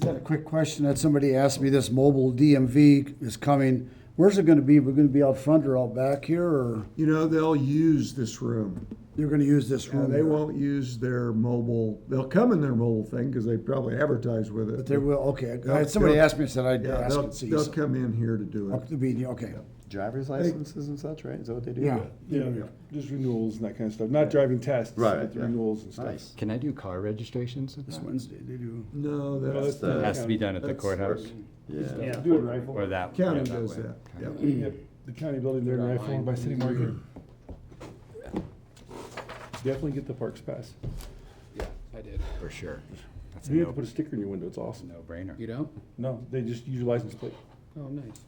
I had a quick question that somebody asked me. This mobile DMV is coming. Where's it going to be? We're going to be out front or out back here, or They'll use this room. you're going to use this Yeah, room? they here? won't use their mobile, they'll come in their mobile thing because they probably advertise with it. But they will. Okay. They'll- Somebody they'll- asked me. Said I'd Yeah, ask they'll, and see. they'll so. come in here to do it. Okay, okay. driver's licenses and such, right? Is that what they do? Yeah. Yeah, just renewals and that kind of stuff, not driving tests, Right, but the yeah. renewals and stuff. Nice. Can I do car registrations? This Wednesday, they do. No, that's that's. the- Has to be done at the that's- courthouse, Yeah. Yeah. Do it in Rifle. or that. County yeah, does way. that, Okay. yeah. Yep. The county building there in Rifle by City Market. Definitely get the parks pass. Yeah, I did. For sure. That's a You have to no, put a sticker in your window, it's awesome. no-brainer. You don't? No, they just use your license plate. Oh, nice.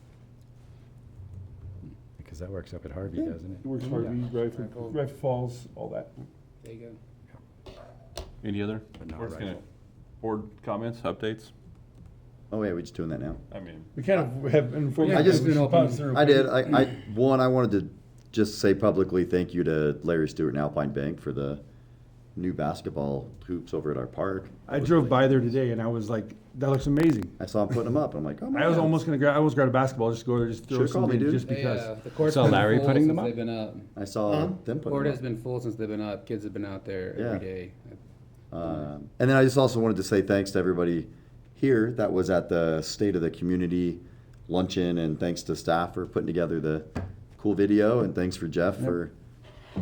Because that works up at Harvey, doesn't It it? works hard, Rifle Falls, all that. There you go. Any other But not board rifle. board comments, updates? Oh, yeah, we just doing that now? I mean, We kind of have informed. I just- through. I did. I wanted to just say publicly thank you to Larry Stewart and Alpine Bank for the new basketball hoops over at our park. I drove by there today and I was like, that looks amazing. I saw him putting them up. I'm like, oh my I was God. almost gonna grab, I almost grabbed a basketball, just go there, just throw Should've called me, something, dude. just because. The court's So been Larry full putting them since up? they've been up. I saw them putting Court them has up. been full since they've been up. Kids have been out there Yeah. every day. And then I just also wanted to say thanks to everybody here that was at the State of the Community luncheon, and thanks to staff for putting together the cool video, and thanks for Jeff for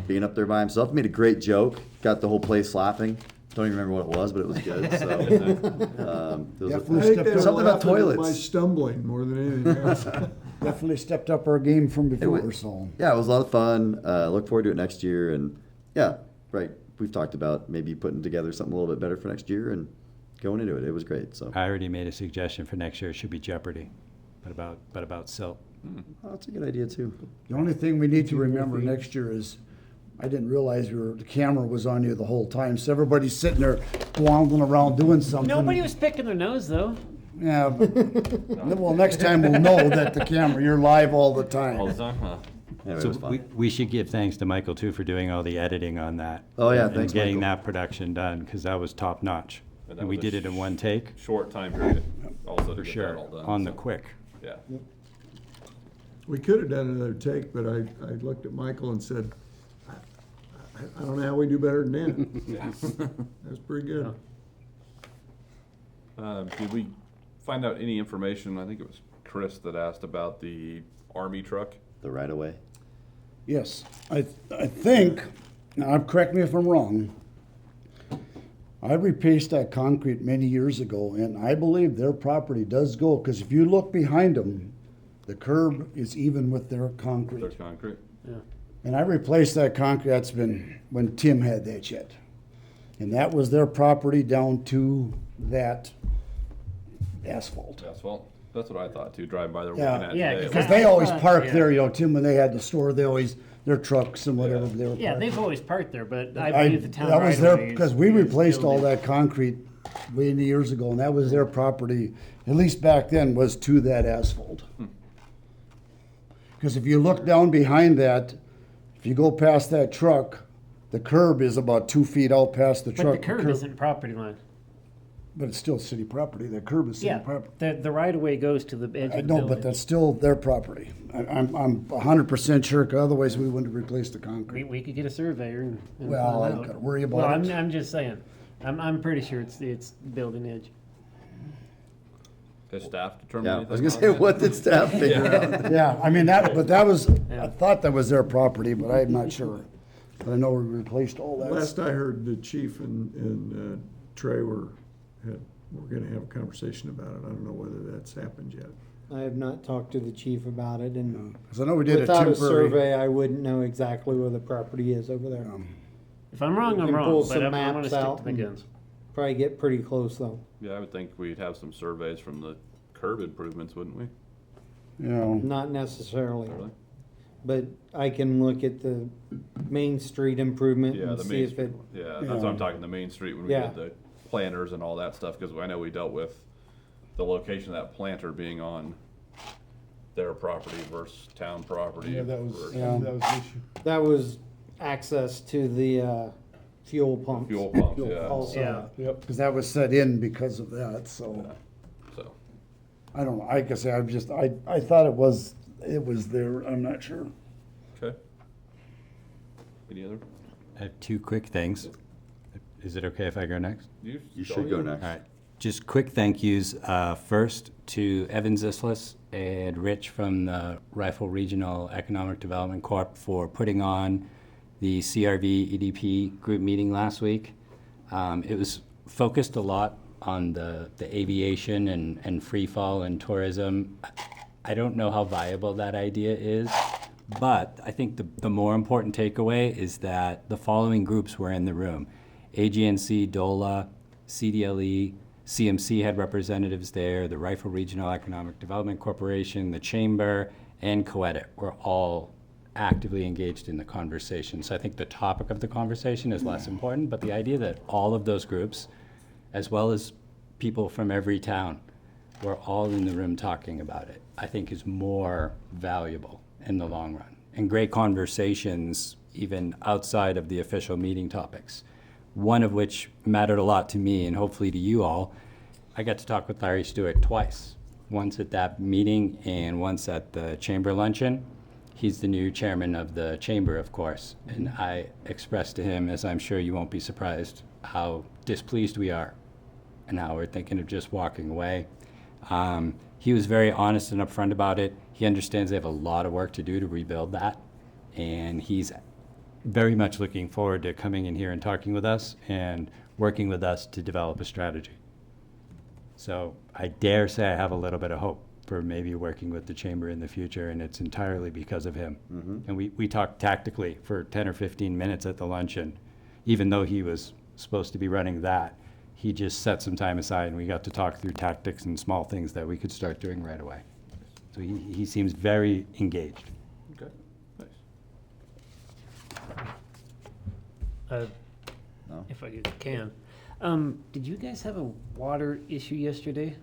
being up there by himself. He made a great joke, got the whole place laughing. Don't even remember what it was, but it was good. So there was Definitely I think stepped they were something about laughing at my toilets. stumbling more than anything else. Definitely stepped up our game from before, so. Yeah, it was a lot of fun. Look forward to it next year, and yeah, right. We've talked about maybe putting together something a little bit better for next year and going into it. It was great. So I already made a suggestion for next year, it should be Jeopardy, but about Silt. oh, that's a good idea too. The only thing we need to remember next year is, I didn't realize the camera was on you the whole time, so everybody's sitting there wandering around doing something. Nobody was picking their nose, though. Yeah, but, well, next time we'll know that the camera, you're live all the all the time. time, huh? Anyway, So it was fun. we should give thanks to Michael too for doing all the editing on that. Oh, yeah, and thanks, getting Michael. that production done, because that was top notch. And that And we was a did it in one take, Short time period, also to for get sure, that all done. on the so, quick. Yeah. We could have done another take, but I looked at Michael and said, I don't know how we do better than that. That's pretty good. Did we find out any information? I think it was Chris that asked about the Army truck. The right of way. Yes, I think, now correct me if I'm wrong, I replaced that concrete many years ago, and I believe their property does go, because if you look behind them, the curb is even with their There's concrete. concrete. And I replaced that concrete, that's been when Tim had that shed. And that was their property down to that asphalt. Asphalt. That's what I thought too, driving by there Yeah. looking at it Yeah, today. Because they always park Yeah. there, Tim, when they had the store, they always, their trucks and whatever, they were Yeah, parked. they've always parked there, but I believe the town That was right their, away because we is replaced all building. that concrete way many years ago, and that was their property, at least back then, was to that asphalt. Because if you look down behind that, if you go past that truck, the curb is about 2 feet out past the But truck. the curb isn't property line. But it's still city property, the curb is city Yeah, property. the right of way goes to the edge I of the know, building. but that's still their property. I'm 100% sure, 'cause otherwise we wouldn't have replaced the concrete. We could get a surveyor and Well, I find don't out. gotta worry Well, about it. I'm just saying. I'm pretty sure it's building edge. Does staff determine Yeah, I anything? was gonna on say, that? what did staff figure out? Yeah, I mean, but that was, I thought that was their property, but I'm not sure. But I know we replaced all that. Last I heard, the chief and Trey were gonna have a conversation about it. I don't know whether that's happened yet. I have not talked to the chief about it, and Because I know we did a without a temporary. survey, I wouldn't know exactly where the property is over there. If I'm wrong, We I'm can wrong, pull but some I'm gonna maps stick out to the and- guns. Probably get pretty close though. Yeah, I would think we'd have some surveys from the curb improvements, wouldn't we? You know, Not necessarily, Really? but I can look at the Main Street improvement Yeah, and the see main if street. it, Yeah, that's what I'm talking, the main street when we Yeah. did the planters and all that stuff, because I know we dealt with the location of that planter being on their property versus town property. Yeah, that versus was, Yeah. that was the issue. that was access to the fuel pumps. Fuel pumps, yeah. Also. Yeah. Yep. because that was set in because of that, so, Yeah. So, I don't know, I guess I thought it was there, I'm not sure. okay. Any other? I have two quick things. Is it okay if I go next? You should go next. All right. Just quick thank yous. First to Evan Zislis and Rich from the Rifle Regional Economic Development Corp for putting on the CRV EDP group meeting last week. It was focused a lot on the aviation and free fall and tourism. I don't know how viable that idea is, but I think the more important takeaway is that the following groups were in the room. AGNC, DOLA, CDLE, CMC had representatives there, the Rifle Regional Economic Development Corporation, the Chamber, and COEDIT were all actively engaged in the conversation. So I think the topic of the conversation is less important, but the idea that all of those groups, as well as people from every town, were all in the room talking about it, I think is more valuable in the long run. And great conversations, even outside of the official meeting topics. One of which mattered a lot to me and hopefully to you all. I got to talk with Larry Stewart twice, once at that meeting and once at the chamber luncheon. He's the new chairman of the chamber, of course, and I expressed to him, as I'm sure you won't be surprised, how displeased we are and how we're thinking of just walking away. He was very honest and upfront about it. He understands they have a lot of work to do to rebuild that, and he's very much looking forward to coming in here and talking with us and working with us to develop a strategy. So I dare say I have a little bit of hope for maybe working with the chamber in the future, and it's entirely because of him. And we talked tactically for 10 or 15 minutes at the luncheon. Even though he was supposed to be running that, he just set some time aside and we got to talk through tactics and small things that we could start doing right away. So he seems very engaged. Okay, nice. If I can. Did you guys have a water issue yesterday?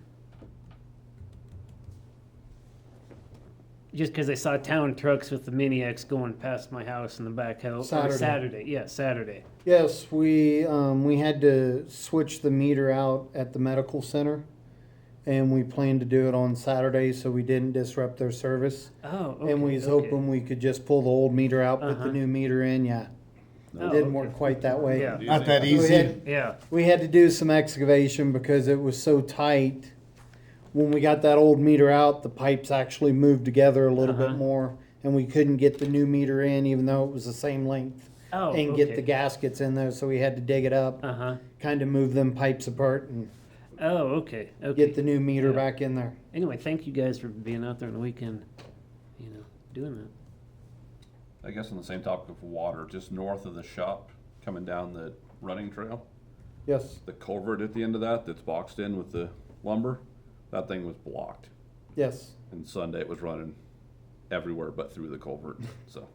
Just because I saw town trucks with the Mini-X going past my house in the back house. Saturday. Saturday, yeah, Saturday. Yes, we had to switch the meter out at the medical center, and we planned to do it on Saturday so we didn't disrupt their service. Oh, okay. And we was okay. hoping we could just pull the old meter out, put the new meter in. Yeah, Oh, it didn't okay. work quite that way. Yeah. Not that We easy. had, Yeah. we had to do some excavation because it was so tight. When we got that old meter out, the pipes actually moved together a little bit more, and we couldn't get the new meter in, even though it was the same length, Oh, and okay. get the gaskets in there. So we had to dig it up, kind of move them pipes apart, and Oh, okay. Okay. get the new meter Yeah. back in there. Anyway, thank you guys for being out there on the weekend, doing that. I guess on the same topic of water, just north of the shop, coming down the running trail, Yes, the culvert at the end of that's boxed in with the lumber, that thing was blocked. yes. And Sunday it was running everywhere but through the culvert, so.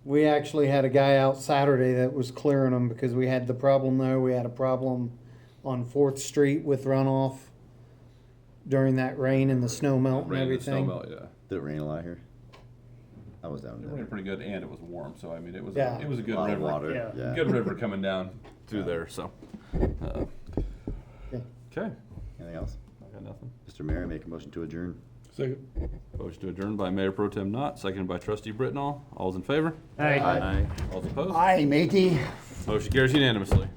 We actually had a guy out Saturday that was clearing them because we had the problem there. We had a problem on 4th Street with runoff during that rain and the snow melt and Rain and snow everything. melt, yeah. Did it rain a lot here? I was down It there. rained pretty good and it was warm, so I mean, it was, Yeah. it was a A good lot of river. water, Yeah. yeah. Good river coming down through there, so. Okay, Anything else? I got nothing. Mr. Mayor, make a motion to adjourn. Second. Motion to adjourn by Mayor Pro Tem Knott, seconded by Trustee Britnall. All's in favor? All right. All's opposed? Aye, matey. Motion carries unanimously.